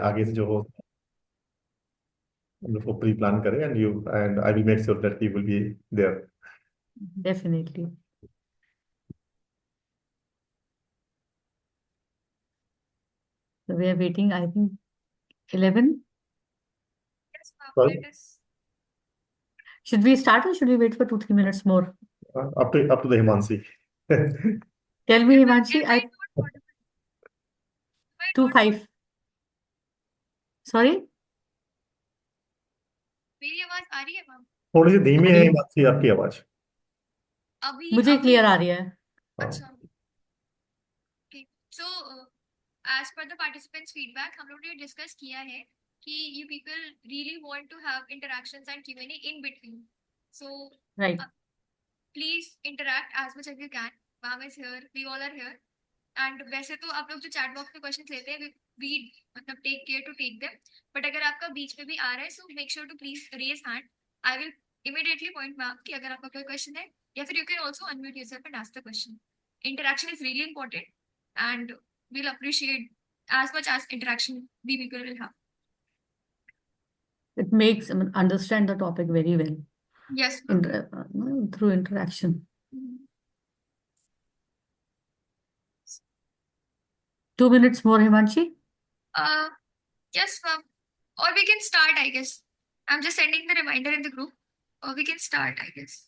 आगे से जो हो हम लोग को प्री प्लान करें, and I will make sure that you will be there. Definitely. We are waiting, I think 11. Yes, ma'am. Sorry, Let us. Should we start or should we wait for 2-3 minutes more? Up to the Himanshi. Tell me, Am Himanshi. I not audible? Am I not 2-5. audible? Sorry? मेरी आवाज आ रही है ma'am? थोड़ी सी धीमी आ है रही है। हिमांशी आपकी आवाज। अभी मुझे अभी क्लियर आ रही है। हाँ। अच्छा, ठीक। So as per the participants feedback हम लोग ने डिस्कस किया है कि you people really want to have interactions and Q and A in between, so right. Please interact as much as you can. Ma'am is here, we all are here. And वैसे तो आप लोग जो chat box में question लेते हैं, we मतलब take care to take them, but अगर आपका बीच में भी आ रहा है so make sure to please raise hand. I will immediately point ma'am कि अगर आपका कोई क्वेश्चन है, या फिर you can also unmute yourself and ask the question. Interaction is really important and we'll appreciate as much as interaction we people will have. It makes understand the topic very well Yes, ma'am. through interaction. Mhm. 2 minutes more, Himanshi. Uh, yes, ma'am. Or we can start, I guess. I'm just sending the reminder in the group. Or we can start, I guess.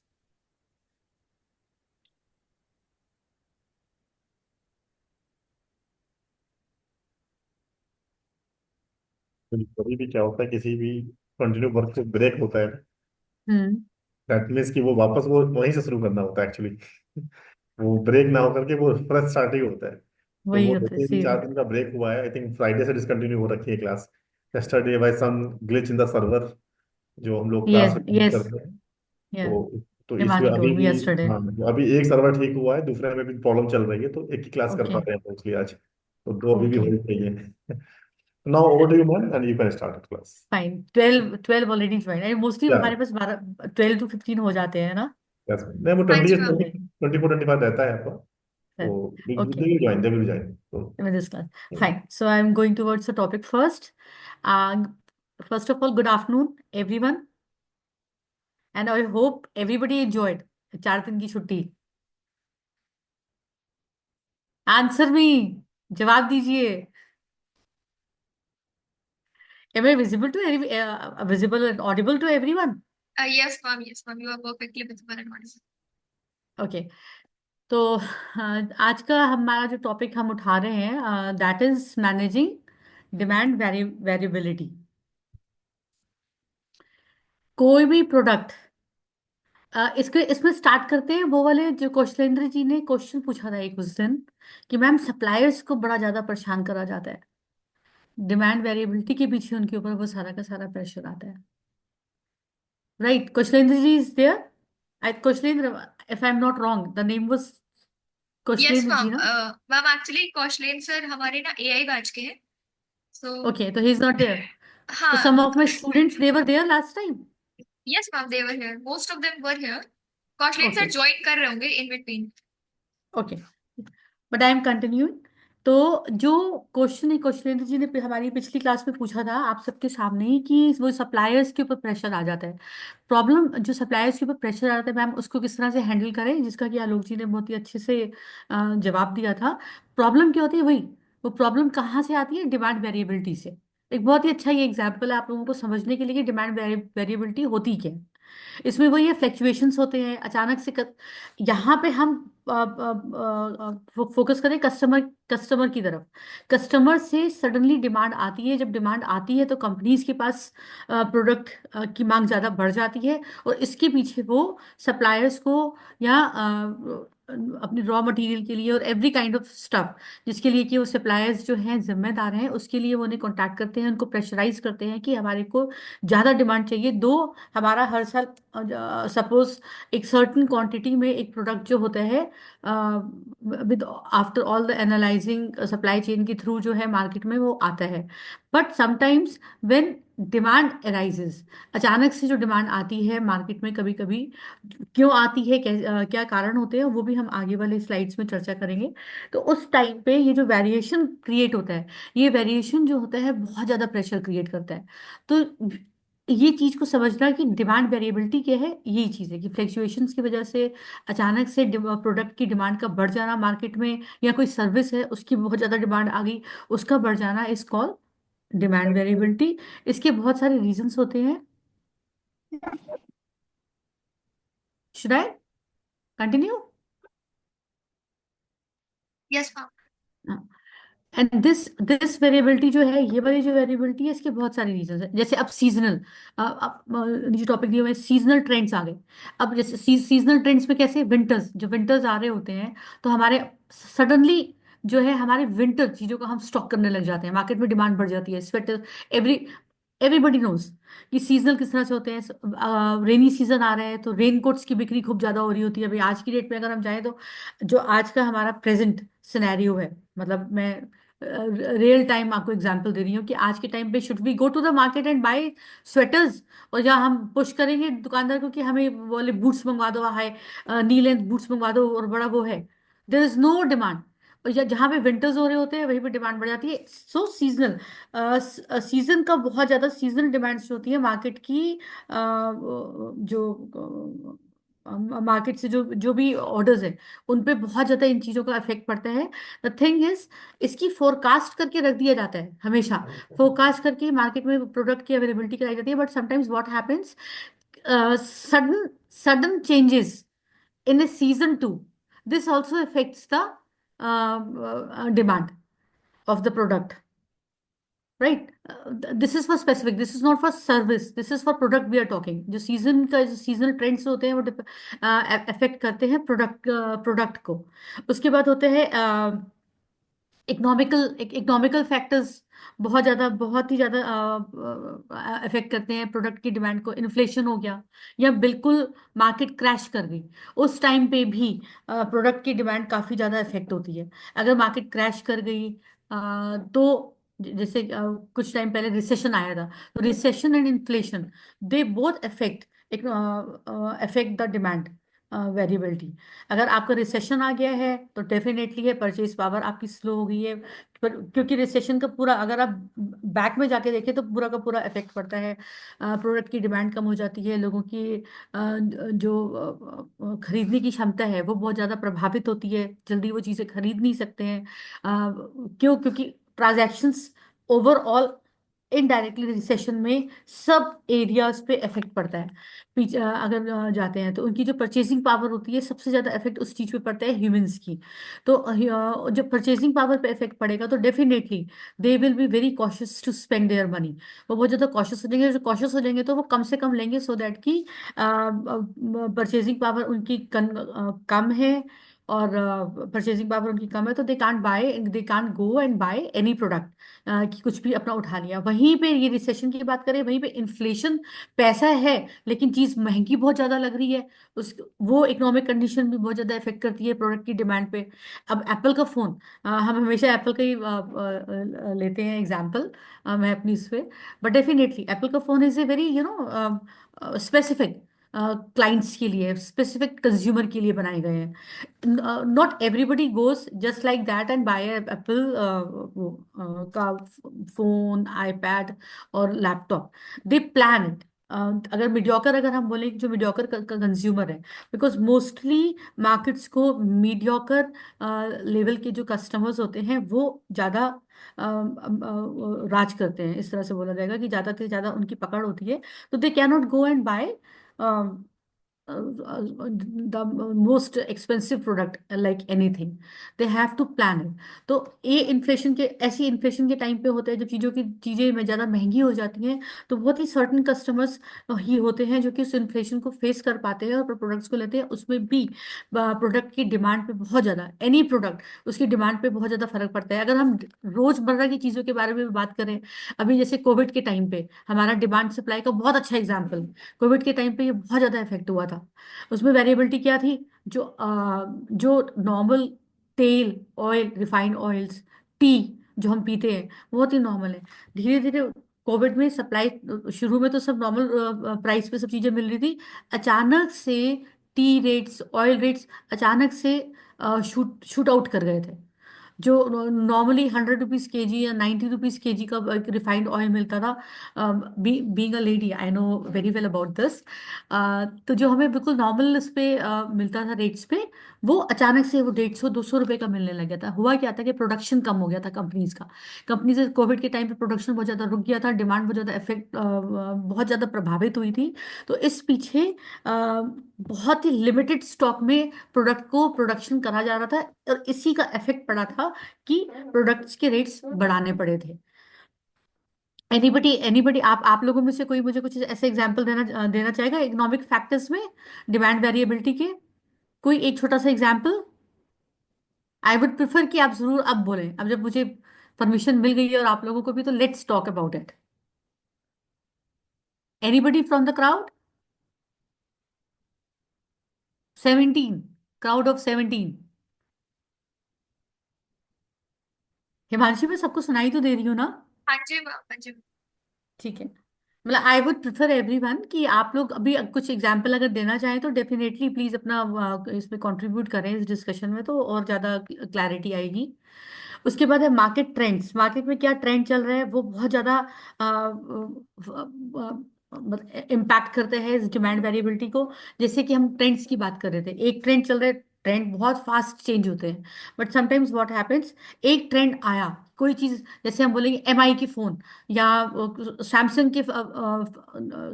कभी भी क्या होता है, किसी भी continue work से break होता है, हम्म। दैट मीन्स कि वो वापस वो वहीं से शुरू करना होता है एक्चुअली। वो ब्रेक ना होकर के वो फ्रेश स्टार्ट ही होता है। तो वही वो होता है, जैसे भी सेम। 4 दिन का ब्रेक हुआ है, आई थिंक फ्राइडे से डिसकंटिन्यू हो रखी है class. yesterday by some glitch in the server, जो हम लोग क्लास Yes, में yes. करते हैं। Yeah. तो इसमें Himanshi अभी told me yesterday. हाँ, अभी एक सर्वर ठीक हुआ है, दूसरे में भी प्रॉब्लम चल रही है, तो एक ही क्लास कर पा Okay. रहे हैं मोस्टली आज। तो दो अभी भी हो Okay. ही चाहिए। Now over to you ma'am, and you can start class. Fine. 12 already joined. And mostly या हमारे पास 12 to 15 हो जाते हैं ना। यस, नहीं वो हाँ ट्वेंटी जी, मैम। Okay. 24-25 रहता है आपका। Well, तो दे okay. Will join, they will join तो। With this class. Fine. So I'm going towards the topic first. Uh, First of all, good afternoon, everyone. And I hope everybody enjoyed 4 दिन की छुट्टी। Answer me, जवाब दीजिए। Am I visible to visible and audible to everyone? Yes, ma'am. Yes, ma'am. You are perfectly visible and audible. Okay. तो आज का हमारा जो टॉपिक हम उठा रहे हैं, that is managing demand variability. कोई भी प्रोडक्ट, इसके इसमें स्टार्ट करते हैं वो वाले जो कौशलेंद्र जी ने क्वेश्चन पूछा था एक उस दिन, कि मैम सप्लायर्स को बड़ा ज्यादा परेशान करा जाता है, डिमांड वेरिएबिलिटी के पीछे उनके ऊपर वो सारा का सारा प्रेशर आता है। Right, Kaushalendra ji is there. I Kaushalendra, if I am not wrong, the name was Yes, Kaushalendra ji ma'am. ना? मैम एक्चुअली कौशलेन सर हमारे ना एआई बैच के हैं, so ओके, तो ही इज नॉट देयर। तो हाँ। Some of my students they were there last time. Yes, ma'am. They were here. Most of them were here. कौशलेन okay. Sir join कर रहे होंगे in between. Okay, but I am continuing. तो जो question Kaushalendra जी ने हमारी पिछली क्लास में पूछा था आप सबके सामने ही, कि वो सप्लायर्स के ऊपर प्रेशर आ जाता है। प्रॉब्लम जो सप्लायर्स के ऊपर प्रेशर आ जाता है, मैम उसको किस तरह से हैंडल करें, जिसका कि आलोक जी ने बहुत ही अच्छे से जवाब दिया था। प्रॉब्लम क्या होती है, वही वो प्रॉब्लम कहाँ से आती है, डिमांड वेरिएबिलिटी से। एक बहुत ही अच्छा ये एग्जाम्पल है आप लोगों को समझने के लिए कि डिमांड वेरिएबिलिटी होती क्या है। इसमें वही है, फ्लक्चुएशंस होते हैं अचानक से यहाँ पे हम फोकस करें कस्टमर कस्टमर की तरफ। कस्टमर से सडनली डिमांड आती है, जब डिमांड आती है तो कंपनीज के पास प्रोडक्ट की मांग ज़्यादा बढ़ जाती है, और इसके पीछे वो सप्लायर्स को, या अपनी रॉ मटेरियल के लिए और एवरी काइंड ऑफ स्टफ, जिसके लिए कि वो सप्लायर्स जो हैं जिम्मेदार हैं, उसके लिए वो उन्हें कॉन्टैक्ट करते हैं, उनको प्रेशराइज करते हैं कि हमारे को ज़्यादा डिमांड चाहिए। दो, हमारा हर साल सपोज एक सर्टन क्वांटिटी में एक प्रोडक्ट जो होता है, with after all the analysing supply chain के थ्रू जो है मार्केट में वो आता है। But sometimes when demand arises, अचानक से जो डिमांड आती है मार्केट में कभी कभी, क्यों आती है, क्या कारण होते हैं, वो भी हम आगे वाले स्लाइड्स में चर्चा करेंगे। तो उस टाइम पे ये जो वेरिएशन क्रिएट होता है, ये वेरिएशन जो होता है बहुत ज़्यादा प्रेशर क्रिएट करता है। तो ये चीज़ को समझना कि डिमांड वेरिएबिलिटी क्या है, यही चीज़ है कि फ्लक्चुएशंस की वजह से अचानक से प्रोडक्ट की डिमांड का बढ़ जाना मार्केट में, या कोई सर्विस है उसकी बहुत ज़्यादा डिमांड आ गई, उसका बढ़ जाना इज कॉल्ड डिमांड वेरिएबिलिटी। इसके बहुत सारे रीजंस होते हैं। Should I continue? Yes ma'am. And this variability जो है, ये वाली जो वेरिएबिलिटी है, इसके बहुत सारे रीजंस हैं। जैसे अब सीजनल, अब जो टॉपिक दिए हुए हैं, सीजनल ट्रेंड्स आ गए। अब जैसे सीजनल ट्रेंड्स में कैसे, विंटर्स, जो विंटर्स आ रहे होते हैं, तो हमारे सडनली जो है हमारे विंटर चीजों का हम स्टॉक करने लग जाते हैं, मार्केट में डिमांड बढ़ जाती है, स्वेटर, एवरी एवरीबडी नोज कि सीजनल किस तरह से होते हैं। रेनी सीजन आ रहा है तो रेन कोट्स की बिक्री खूब ज्यादा हो रही होती है। अभी आज की डेट में अगर हम जाएं तो जो आज का हमारा प्रेजेंट सिनेरियो है, मतलब मैं रियल टाइम आपको एग्जांपल दे रही हूँ कि आज के टाइम पे should we go to the market and buy sweaters, और या हम पुश करेंगे दुकानदार को कि हमें वो वाले बूट्स मंगवा दो, हाई नी लेंथ बूट्स मंगवा दो, और बड़ा वो है, देयर इज नो डिमांड। और या जहाँ पे विंटर्स हो रहे होते हैं वहीं पे डिमांड बढ़ जाती है। सो सीजनल, सीजन का बहुत ज्यादा सीजनल डिमांड्स जो होती है मार्केट की, जो मार्केट से जो जो भी ऑर्डर्स है, उन पे बहुत ज्यादा इन चीजों का इफेक्ट पड़ता है। द थिंग इज, इसकी फोरकास्ट करके रख दिया जाता है हमेशा, फोरकास्ट करके मार्केट में प्रोडक्ट की अवेलेबिलिटी कराई जाती है। But sometimes what happens, sudden sudden changes in a season 2, this also affects the demand of the product, right? This is for specific, this is not for service, this is for product we are talking। जो season का, जो seasonal trends होते हैं वो affect करते हैं product को। उसके बाद होते हैं इकोनॉमिकल फैक्टर्स, बहुत ही ज़्यादा अफेक्ट करते हैं प्रोडक्ट की डिमांड को। इन्फ्लेशन हो गया, या बिल्कुल मार्केट क्रैश कर गई, उस टाइम पे भी प्रोडक्ट की डिमांड काफ़ी ज़्यादा इफेक्ट होती है। अगर मार्केट क्रैश कर गई, तो जैसे कुछ टाइम पहले रिसेशन आया था, तो recession and inflation, they both affect the demand variability. अगर आपका रिसेशन आ गया है तो डेफिनेटली है परचेज पावर आपकी स्लो हो गई है। पर क्योंकि रिसेशन का पूरा, अगर आप बैक में जाके देखें तो पूरा का पूरा इफेक्ट पड़ता है, प्रोडक्ट की डिमांड कम हो जाती है, लोगों की जो खरीदने की क्षमता है वो बहुत ज़्यादा प्रभावित होती है, जल्दी वो चीज़ें खरीद नहीं सकते हैं। क्योंकि ट्रांजैक्शंस ओवरऑल इनडायरेक्टली रिसेशन में सब एरियाज पे इफेक्ट पड़ता है। पीछे अगर जाते हैं तो उनकी जो परचेसिंग पावर होती है, सबसे ज्यादा इफेक्ट उस चीज पे पड़ता है, ह्यूमंस की। तो जब परचेसिंग पावर पे इफेक्ट पड़ेगा तो definitely they will be very cautious to spend their money. वो बहुत ज्यादा कॉशियस हो जाएंगे, जो कॉशियस हो जाएंगे तो वो कम से कम लेंगे, सो दैट कि परचेसिंग पावर उनकी कम है, और परचेसिंग पावर उनकी कम है, तो they can't go and by any product, कि कुछ भी अपना उठा लिया। वहीं पे ये रिसेशन की बात करें, वहीं पे इन्फ्लेशन, पैसा है लेकिन चीज महंगी बहुत ज्यादा लग रही है, उस वो इकोनॉमिक कंडीशन भी बहुत ज्यादा इफेक्ट करती है प्रोडक्ट की डिमांड पे। अब एप्पल का फोन, हम हमेशा एप्पल का ही लेते हैं एग्जांपल, मैं अपनी इस पे। बट डेफिनेटली एप्पल का phone is a very specific clients के लिए, स्पेसिफिक कंज्यूमर के लिए बनाए गए हैं। Not everybody goes just like that and bye Apple का फोन, आईपैड और लैपटॉप। They plan it. अगर मीडियोकर, अगर हम बोलें कि जो मीडियोकर कंज्यूमर है, बिकॉज मोस्टली मार्केट्स को मीडियोकर लेवल के जो कस्टमर्स होते हैं वो ज़्यादा राज करते हैं, इस तरह से बोला जाएगा कि ज़्यादा से ज़्यादा उनकी पकड़ होती है। तो they can not go and buy the most expensive product like anything, they have to plan it। तो ये इन्फ्लेशन के, ऐसी इन्फ्लेशन के टाइम पे होते हैं जब चीजें में ज्यादा महंगी हो जाती हैं, तो बहुत ही सर्टेन कस्टमर्स ही होते हैं जो कि उस इन्फ्लेशन को फेस कर पाते हैं और प्रोडक्ट्स को लेते हैं। उसमें भी प्रोडक्ट की डिमांड पे बहुत ज्यादा, एनी प्रोडक्ट, उसकी डिमांड पे बहुत ज्यादा फर्क पड़ता है। अगर हम रोजमर्रा की चीजों के बारे में भी बात करें, अभी जैसे कोविड के टाइम पे हमारा डिमांड सप्लाई का बहुत अच्छा एग्जाम्पल, कोविड के टाइम पे ये बहुत ज्यादा इफेक्ट हुआ था। उसमें वेरिएबिलिटी क्या थी, जो नॉर्मल तेल, ऑयल, रिफाइंड ऑयल्स, टी जो हम पीते हैं, बहुत ही नॉर्मल है। धीरे धीरे कोविड में सप्लाई, शुरू में तो सब नॉर्मल प्राइस पे सब चीजें मिल रही थी। अचानक से टी रेट्स, ऑयल रेट्स अचानक से शूट शूट आउट कर गए थे। जो नॉर्मली 100 रुपीज केजी या 90 रुपीज केजी का रिफाइंड ऑयल मिलता था, being a lady I know very well about this. तो जो हमें बिल्कुल नॉर्मल इस पे मिलता था रेट्स पे, वो अचानक से वो 150-200 रुपए का मिलने लग गया था। हुआ क्या था कि प्रोडक्शन कम हो गया था कंपनीज का। कंपनी से कोविड के टाइम पे प्रोडक्शन बहुत ज़्यादा रुक गया था, डिमांड बहुत ज़्यादा इफेक्ट, बहुत ज़्यादा प्रभावित हुई थी। तो इस पीछे बहुत ही लिमिटेड स्टॉक में प्रोडक्ट को प्रोडक्शन करा जा रहा था, और इसी का इफेक्ट पड़ा था कि प्रोडक्ट्स के रेट्स बढ़ाने पड़े थे। एनीबडी आप लोगों में से कोई मुझे कुछ ऐसे एग्जांपल देना चाहेगा इकोनॉमिक फैक्टर्स में डिमांड वेरिएबिलिटी के? कोई एक छोटा सा एग्जांपल। आई वुड प्रिफर कि आप जरूर अब बोलें, अब जब मुझे परमिशन मिल गई है और आप लोगों को भी, तो let's talk about it. Anybody from the crowd? 17, crowd of 17। Himanshu, मैं सबको सुनाई तो दे रही हूँ ना? हाँ जी मैम, हाँ जी। ठीक है। मतलब आई वुड प्रिफर एवरीवन कि आप लोग अभी कुछ एग्जांपल अगर देना चाहें तो डेफिनेटली प्लीज अपना इसमें कंट्रीब्यूट करें इस डिस्कशन में, तो और ज़्यादा क्लैरिटी आएगी। उसके बाद है मार्केट ट्रेंड्स। मार्केट में क्या ट्रेंड चल रहा है वो बहुत ज़्यादा इम्पैक्ट करते हैं इस डिमांड वेरिएबिलिटी को। जैसे कि हम ट्रेंड्स की बात कर रहे थे, एक ट्रेंड चल रहा है, ट्रेंड बहुत फास्ट चेंज होते हैं, बट समटाइम्स व्हाट हैपेंस, एक ट्रेंड आया, कोई चीज़, जैसे हम बोलेंगे एमआई की फ़ोन या सैमसंग के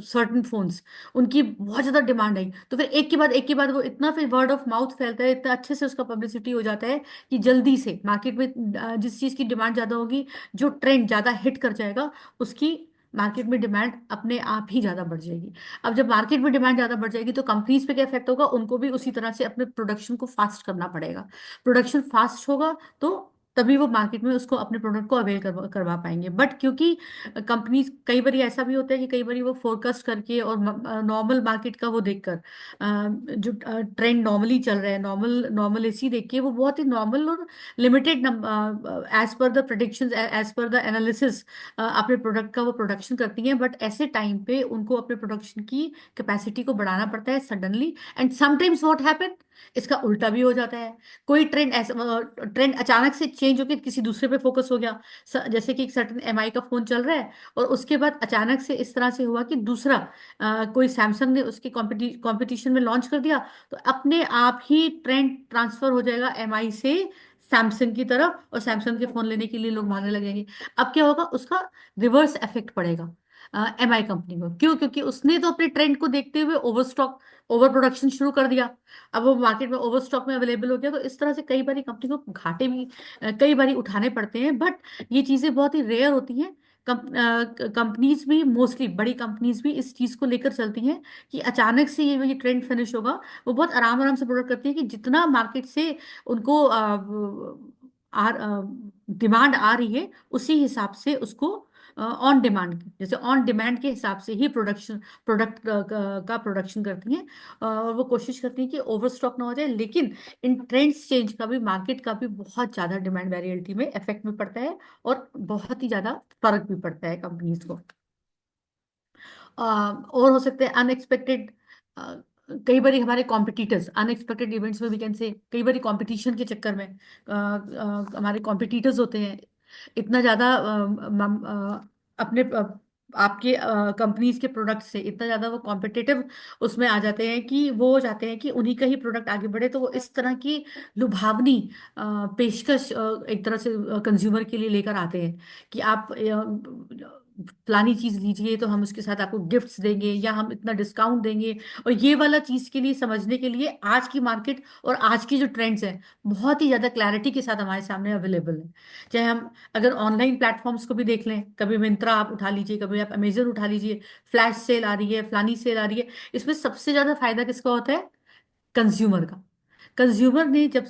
सर्टन फोन्स, उनकी बहुत ज़्यादा डिमांड आई, तो फिर एक के बाद वो इतना फिर वर्ड ऑफ माउथ फैलता है, इतना अच्छे से उसका पब्लिसिटी हो जाता है कि जल्दी से मार्केट में जिस चीज़ की डिमांड ज़्यादा होगी, जो ट्रेंड ज़्यादा हिट कर जाएगा, उसकी मार्केट में डिमांड अपने आप ही ज़्यादा बढ़ जाएगी। अब जब मार्केट में डिमांड ज़्यादा बढ़ जाएगी तो कंपनीज पे क्या इफेक्ट होगा, उनको भी उसी तरह से अपने प्रोडक्शन को फास्ट करना पड़ेगा। प्रोडक्शन फास्ट होगा तो तभी वो मार्केट में उसको, अपने प्रोडक्ट को अवेल करवा पाएंगे। बट क्योंकि कंपनीज, कई बार ऐसा भी होता है कि कई बार वो फोरकास्ट करके और नॉर्मल मार्केट का वो देखकर, जो ट्रेंड नॉर्मली चल रहा है, नॉर्मल नॉर्मल एसी देख के वो बहुत ही नॉर्मल और limited as per the productions, as per the analysis अपने प्रोडक्ट का वो प्रोडक्शन करती हैं। बट ऐसे टाइम पे उनको अपने प्रोडक्शन की कैपेसिटी को बढ़ाना पड़ता है suddenly, and sometimes what happen, इसका उल्टा भी हो जाता है। कोई ट्रेंड ऐसा, ट्रेंड अचानक से चेंज होकर किसी दूसरे पे फोकस हो गया। जैसे कि एक सर्टेन एमआई का फोन चल रहा है, और उसके बाद अचानक से इस तरह से हुआ कि दूसरा कोई सैमसंग ने उसके कंपटीशन में लॉन्च कर दिया, तो अपने आप ही ट्रेंड ट्रांसफर हो जाएगा एमआई से सैमसंग की तरफ, और सैमसंग के फोन लेने के लिए लोग भागने लगेंगे। अब क्या होगा, उसका रिवर्स इफेक्ट पड़ेगा एमआई कंपनी को। क्यों? क्योंकि उसने तो अपने ट्रेंड को देखते हुए ओवर स्टॉक, ओवर प्रोडक्शन शुरू कर दिया। अब वो मार्केट में ओवर स्टॉक में अवेलेबल हो गया, तो इस तरह से कई बार कंपनी को घाटे भी कई बार उठाने पड़ते हैं। बट ये चीज़ें बहुत ही रेयर होती हैं। कंपनीज भी, मोस्टली बड़ी कंपनीज भी इस चीज़ को लेकर चलती हैं कि अचानक से ये ट्रेंड फिनिश होगा। वो बहुत आराम आराम से प्रोडक्ट करती है कि जितना मार्केट से उनको डिमांड आ रही है, उसी हिसाब से उसको ऑन डिमांड, जैसे ऑन डिमांड के हिसाब से ही प्रोडक्ट का प्रोडक्शन करती हैं। और वो कोशिश करती हैं कि ओवर स्टॉक ना हो जाए। लेकिन इन ट्रेंड्स चेंज का भी, मार्केट का भी बहुत ज़्यादा डिमांड वेरिएबिलिटी में इफेक्ट भी पड़ता है, और बहुत ही ज़्यादा फर्क भी पड़ता है कंपनीज को। और हो सकते हैं अनएक्सपेक्टेड, कई बार हमारे कॉम्पिटिटर्स, अनएक्सपेक्टेड इवेंट्स में भी कैन से, कई बार कंपटीशन के चक्कर में हमारे कॉम्पिटिटर्स होते हैं इतना ज़्यादा अपने आपके कंपनीज के प्रोडक्ट से इतना ज़्यादा वो कॉम्पिटिटिव उसमें आ जाते हैं कि वो चाहते हैं कि उन्हीं का ही प्रोडक्ट आगे बढ़े। तो वो इस तरह की लुभावनी पेशकश एक तरह से कंज्यूमर के लिए लेकर आते हैं कि आप फलानी चीज लीजिए तो हम उसके साथ आपको गिफ्ट्स देंगे, या हम इतना डिस्काउंट देंगे। और ये वाला चीज के लिए, समझने के लिए, आज की मार्केट और आज की जो ट्रेंड्स हैं बहुत ही ज्यादा क्लैरिटी के साथ हमारे सामने अवेलेबल है। चाहे हम अगर ऑनलाइन प्लेटफॉर्म्स को भी देख लें, कभी मिंत्रा आप उठा लीजिए, कभी आप अमेजन उठा लीजिए, फ्लैश सेल आ रही है, फलानी सेल आ रही है, इसमें सबसे ज्यादा फायदा किसका होता है? कंज्यूमर का। कंज्यूमर ने जब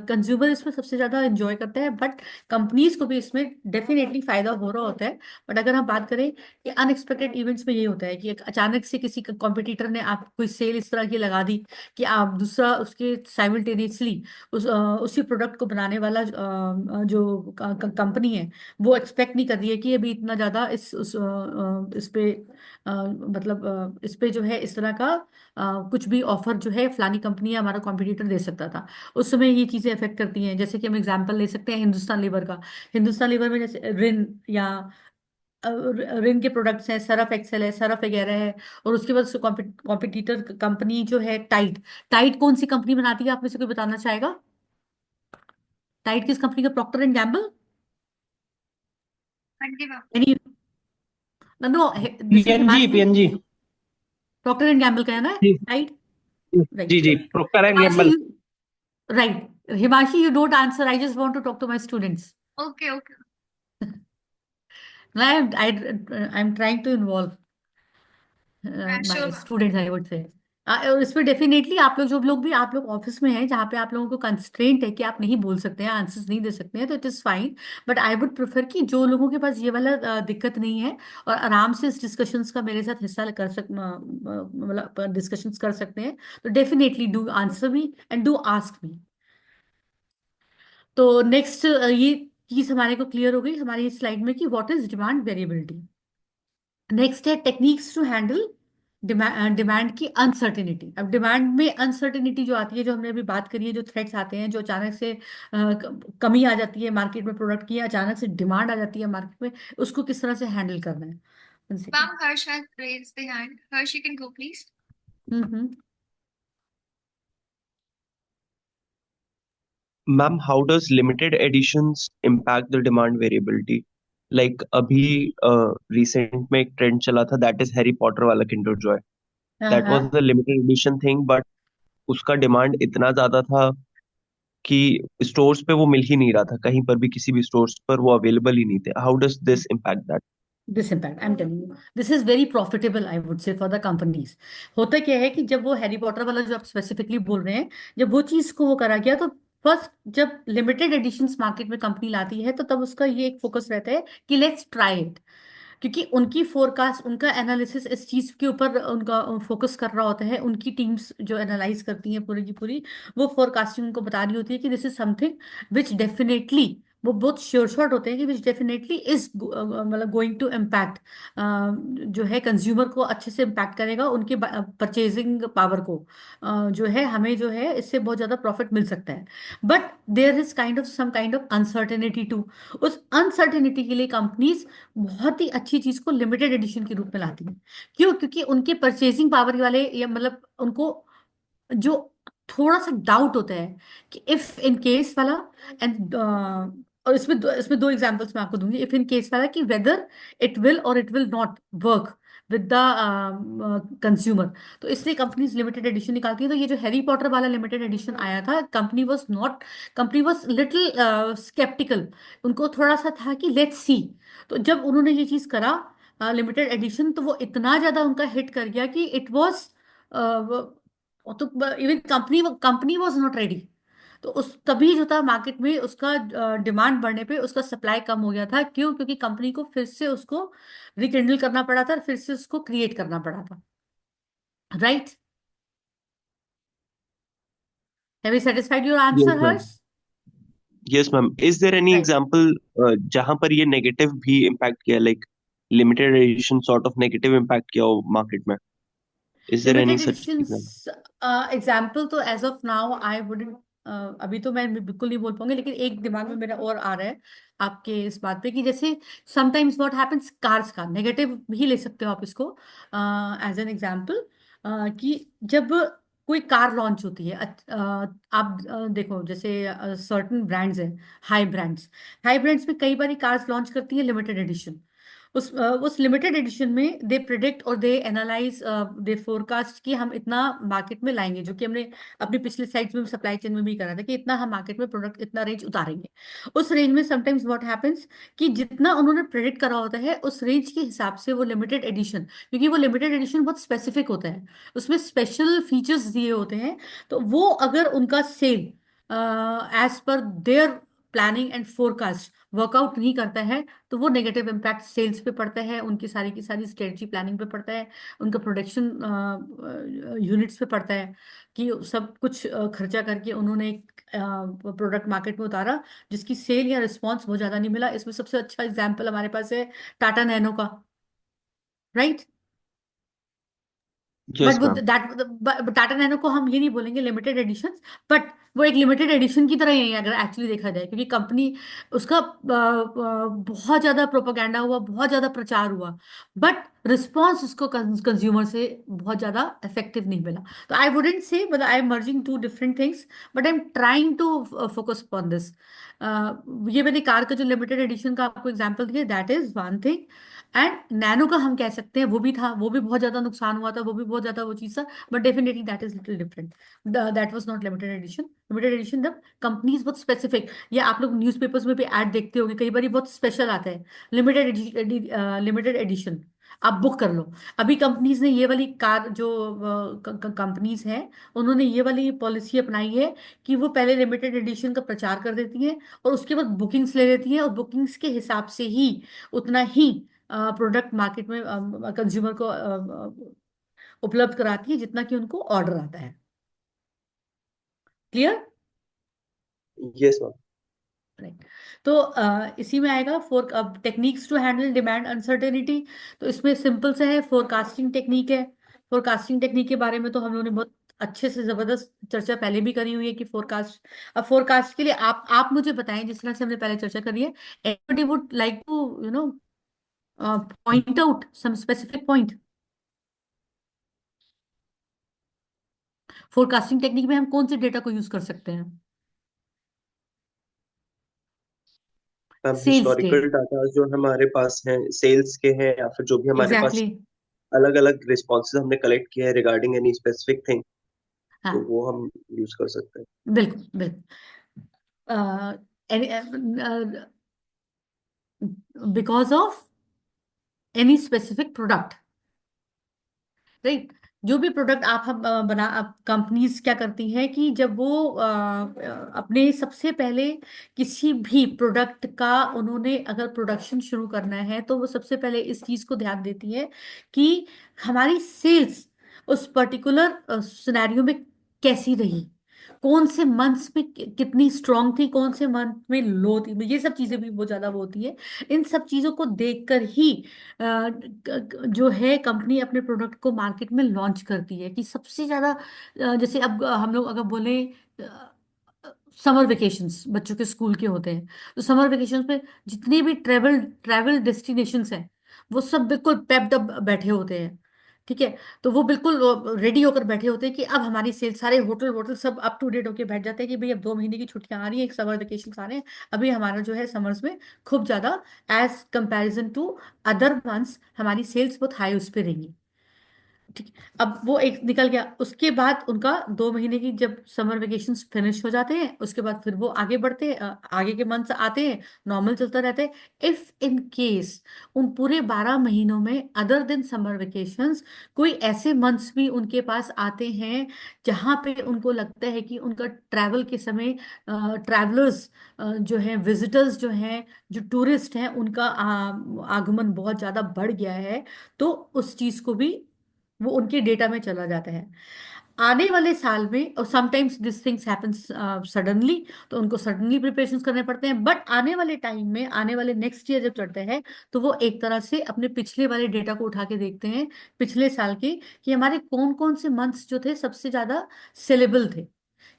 कंज्यूमर इसमें सबसे ज्यादा एंजॉय करता है, बट कंपनीज को भी इसमें डेफिनेटली फायदा हो रहा होता है। बट अगर हम बात करें कि अनएक्सपेक्टेड इवेंट्स में ये होता है कि एक अचानक से किसी कॉम्पिटिटर ने आप कोई सेल इस तरह की लगा दी कि आप दूसरा उसके साइमल्टेनियसली उसी प्रोडक्ट को बनाने वाला जो कंपनी है वो एक्सपेक्ट नहीं कर रही है कि अभी इतना ज्यादा इस पे मतलब इस पे जो है इस तरह का कुछ भी ऑफर जो है फलानी कंपनी या हमारा कॉम्पिटिटर दे सकता था। उस समय ये चीजें अफेक्ट करती हैं। जैसे कि हम एग्जांपल ले सकते हैं हिंदुस्तान लीवर का। हिंदुस्तान लीवर में जैसे रिन या रिन के प्रोडक्ट्स हैं, सरफ एक्सेल है, सरफ वगैरह है। और उसके बाद कॉम्पिटिटर कंपनी जो है टाइड। टाइड कौन सी कंपनी बनाती है, आप में से कोई बताना चाहेगा? टाइड किस कंपनी का? Procter and Gamble? हाँ जी ma'am. Any? No, this is PNG Himanshu. PNG. Procter and Gamble का है ना जी टाइड? जी राइट। जी, Procter and Himanshi Gamble. Right, Himanshi, you don't answer, I just want to talk to my students. Okay okay. I am trying to involve sure my ma'am. Students, I would say. और इसमें definitely आप लोग, जो लोग भी आप लोग ऑफिस में हैं जहाँ पे आप लोगों को कंस्ट्रेंट है कि आप नहीं बोल सकते हैं, आंसर्स नहीं दे सकते हैं, तो it is fine. But I would prefer कि जो लोगों के पास ये वाला दिक्कत नहीं है और आराम से इस डिस्कशंस का मेरे साथ हिस्सा कर मतलब डिस्कशंस कर सकते हैं, तो definitely do answer me and do ask me. तो नेक्स्ट ये चीज हमारे को क्लियर हो गई हमारी इस स्लाइड में कि what is demand variability. Next है टेक्निक्स टू हैंडल डिमांड की अनसर्टेनिटी। अब डिमांड में अनसर्टेनिटी जो आती है, जो हमने अभी बात करी है, जो थ्रेट्स आते हैं, जो अचानक से कमी आ जाती है मार्केट में प्रोडक्ट की, अचानक से डिमांड आ जाती है मार्केट में, उसको किस तरह से हैंडल करना है। One second. Ma'am Harsh has raised the hand. Harsh you can go please. Hmm. Ma'am, how does limited editions impact the demand variability? Like अभी recent में एक trend चला था, that is हैरी पॉटर वाला Kinder Joy. हाँ That हाँ। was the limited edition thing, but उसका demand इतना ज्यादा था कि स्टोर्स पे वो मिल ही नहीं रहा था, कहीं पर भी किसी भी स्टोर्स पर वो अवेलेबल ही नहीं थे. How does this impact that? This impact, I am telling you, this is very profitable I would से फॉर द कंपनीज। होता क्या है कि जब वो हैरी पॉटर वाला जो आप स्पेसिफिकली बोल रहे हैं, जब वो चीज को वो करा गया, तो फर्स्ट जब लिमिटेड एडिशंस मार्केट में कंपनी लाती है तो तब उसका ये एक फोकस रहता है कि लेट्स ट्राई इट। क्योंकि उनकी फोरकास्ट, उनका एनालिसिस इस चीज के ऊपर उनका फोकस कर रहा होता है। उनकी टीम्स जो एनालाइज करती हैं पूरी की पूरी, वो फोरकास्टिंग उनको बता रही होती है कि this is something which definitely, वो बहुत श्योर शॉट होते हैं कि विच डेफिनेटली इज मतलब गोइंग टू इम्पैक्ट, जो है कंज्यूमर को अच्छे से इम्पैक्ट करेगा, उनके परचेजिंग पावर को जो है, हमें जो है इससे बहुत ज्यादा प्रॉफिट मिल सकता है। But there is kind of some kind of uncertainty too. उस अनसर्टेनिटी के लिए कंपनीज बहुत ही अच्छी चीज को लिमिटेड एडिशन के रूप में लाती हैं। क्यों? क्योंकि उनके परचेजिंग पावर वाले, या मतलब उनको जो थोड़ा सा डाउट होता है कि इफ इन केस वाला, एंड और इसमें दो एग्जांपल्स मैं आपको दूंगी। इफ इन केस वाला कि वेदर इट विल और it will not work with the consumer, तो इसलिए कंपनीज लिमिटेड एडिशन निकालती है। तो ये जो हैरी पॉटर वाला लिमिटेड एडिशन आया था, कंपनी वॉज लिटिल स्केप्टिकल। उनको थोड़ा सा था कि लेट्स सी। तो जब उन्होंने ये चीज करा लिमिटेड एडिशन, तो वो इतना ज्यादा उनका हिट कर गया कि इट वॉज, तो even company was not ready. तो उस तभी जो था मार्केट में उसका डिमांड बढ़ने पे उसका सप्लाई कम हो गया था। क्यों? क्योंकि कंपनी को फिर से उसको रिकिंडल करना पड़ा था, फिर से उसको क्रिएट करना पड़ा था। Right? Have you satisfied your yes answer, ma'am. Harsh? Yes ma'am. Is there any right. Example जहां पर ये नेगेटिव भी इम्पैक्ट किया, like limited edition sort of negative impact किया हो मार्केट में? Is there any limited such example? Editions example तो as of now I wouldn't, अभी तो मैं बिल्कुल नहीं बोल पाऊंगी, लेकिन एक दिमाग में मेरा और आ रहा है आपके इस बात पे कि जैसे समटाइम्स व्हाट हैपेंस, कार्स का नेगेटिव भी ले सकते हो आप इसको एज एन एग्जाम्पल। कि जब कोई कार लॉन्च होती है, आप देखो जैसे सर्टन ब्रांड्स हैं, हाई ब्रांड्स, हाई ब्रांड्स में कई बार कार्स लॉन्च करती है लिमिटेड एडिशन। उस लिमिटेड एडिशन में दे प्रिडिक्ट और दे एनालाइज, दे फोरकास्ट कि हम इतना मार्केट में लाएंगे, जो कि हमने अपनी पिछले स्लाइड्स में सप्लाई चेन में भी करा था कि इतना हम मार्केट में प्रोडक्ट इतना रेंज उतारेंगे। उस रेंज में समटाइम्स व्हाट हैपेंस कि जितना उन्होंने प्रेडिक्ट करा होता है उस रेंज के हिसाब से वो लिमिटेड एडिशन, क्योंकि वो लिमिटेड एडिशन बहुत स्पेसिफिक होता है, उसमें स्पेशल फीचर्स दिए होते हैं, तो वो अगर उनका sale as per their planning and forecast work out नहीं करता है, तो वो नेगेटिव इम्पैक्ट सेल्स पे पड़ता है, उनकी सारी की सारी स्ट्रेटजी प्लानिंग पे पड़ता है, उनका प्रोडक्शन यूनिट्स पे पड़ता है, कि सब कुछ खर्चा करके उन्होंने एक प्रोडक्ट मार्केट में उतारा जिसकी सेल या रिस्पॉन्स बहुत ज्यादा नहीं मिला। इसमें सबसे अच्छा एग्जाम्पल हमारे पास है टाटा नैनो का, राइट। बट यस वो मैम। दैट टाटा नैनो को हम ये नहीं बोलेंगे लिमिटेड एडिशन, बट वो एक लिमिटेड एडिशन की तरह ही है अगर एक्चुअली देखा जाए, क्योंकि कंपनी उसका बहुत ज्यादा प्रोपागेंडा हुआ, बहुत ज्यादा प्रचार हुआ, बट रिस्पॉन्स उसको कंज्यूमर से बहुत ज्यादा इफेक्टिव नहीं मिला। तो आई वुडेंट से, मतलब I am merging two different things, but I am trying to focus upon this. ये मैंने कार का जो लिमिटेड एडिशन का आपको एग्जांपल दिया, that is one thing. And nano का हम कह सकते हैं वो भी था, वो भी बहुत ज्यादा नुकसान हुआ था, वो भी बहुत ज्यादा वो चीज था, but definitely that is little different. That was not limited edition. Limited edition जब कंपनीज बहुत स्पेसिफिक, या आप लोग न्यूज़पेपर्स में भी ऐड देखते होंगे, कई बार ये बहुत स्पेशल आता है, लिमिटेड एडिशन, आप बुक कर लो। अभी कंपनीज ने ये वाली कार जो कंपनीज हैं, उन्होंने ये वाली पॉलिसी अपनाई है कि वो पहले लिमिटेड एडिशन का प्रचार कर देती हैं और उसके बाद बुकिंग्स ले लेती हैं, और बुकिंग्स के हिसाब से ही उतना ही प्रोडक्ट मार्केट में कंज्यूमर को उपलब्ध कराती है जितना कि उनको ऑर्डर आता है। क्लियर? Yes ma'am. राइट। तो इसी में आएगा फोर अब techniques to handle demand uncertainty. तो इसमें सिंपल से है, फोरकास्टिंग टेक्निक है। फोरकास्टिंग टेक्निक के बारे में तो हम लोगों ने बहुत अच्छे से जबरदस्त चर्चा पहले भी करी हुई है कि फोरकास्ट। अब फोरकास्ट के लिए आप मुझे बताएं, जिस तरह से हमने पहले चर्चा करी है, anybody would like to point out some specific point. Forecasting technique में हम कौन से डेटा को यूज कर सकते हैं? मैम सेल्स के। हिस्टोरिकल डाटा जो हमारे पास हैं सेल्स के हैं, या फिर जो भी हमारे पास एग्जैक्टली। अलग अलग रिस्पॉन्सेज हमने कलेक्ट किए हैं रिगार्डिंग एनी स्पेसिफिक थिंग, तो हाँ, वो हम यूज कर सकते हैं। बिल्कुल बिल्कुल। Because of any specific product, right. जो भी प्रोडक्ट आप हम बना, कंपनीज क्या करती हैं कि जब वो अपने सबसे पहले किसी भी प्रोडक्ट का उन्होंने अगर प्रोडक्शन शुरू करना है, तो वो सबसे पहले इस चीज को ध्यान देती है कि हमारी सेल्स उस पर्टिकुलर सिनेरियो में कैसी रही, कौन से मंथ्स में कितनी स्ट्रांग थी, कौन से मंथ में लो थी, ये सब चीजें भी बहुत ज्यादा वो होती है। इन सब चीजों को देखकर ही जो है कंपनी अपने प्रोडक्ट को मार्केट में लॉन्च करती है, कि सबसे ज्यादा जैसे अब हम लोग अगर बोले समर वेकेशंस बच्चों के स्कूल के होते हैं, तो समर वेकेशंस में जितने भी ट्रेवल ट्रैवल डेस्टिनेशंस हैं, वो सब बिल्कुल पेप्ड अप बैठे होते हैं, ठीक है। तो वो बिल्कुल रेडी होकर बैठे होते हैं कि अब हमारी सेल, सारे होटल वोटल सब अप टू डेट होकर बैठ जाते हैं कि भाई अब 2 महीने की छुट्टियां आ रही है, एक समर वेकेशन आ रहे हैं, अभी हमारा जो है समर्स में खूब ज्यादा as comparison to other months हमारी सेल्स बहुत हाई उस पर रहेंगी, ठीक है। अब वो एक निकल गया, उसके बाद उनका 2 महीने की जब समर वेकेशन फिनिश हो जाते हैं, उसके बाद फिर वो आगे बढ़ते हैं, आगे के मंथ्स आते हैं, नॉर्मल चलता रहता है। इफ इन केस उन पूरे 12 महीनों में अदर दिन समर वेकेशंस कोई ऐसे मंथ्स भी उनके पास आते हैं जहां पे उनको लगता है कि उनका ट्रैवल के समय ट्रैवलर्स जो हैं, विजिटर्स जो हैं, जो टूरिस्ट हैं, उनका आगमन बहुत ज्यादा बढ़ गया है, तो उस चीज को भी वो उनके डेटा में चला जाता है। आने वाले साल में, और sometimes this things happens suddenly, तो उनको सडनली प्रिपरेशंस करने पड़ते हैं, बट आने वाले टाइम में, आने वाले नेक्स्ट ईयर जब चढ़ते हैं, तो वो एक तरह से अपने पिछले वाले डेटा को उठा के देखते हैं, पिछले साल के, कि हमारे कौन कौन से मंथ्स जो थे सबसे ज्यादा सेलेबल थे,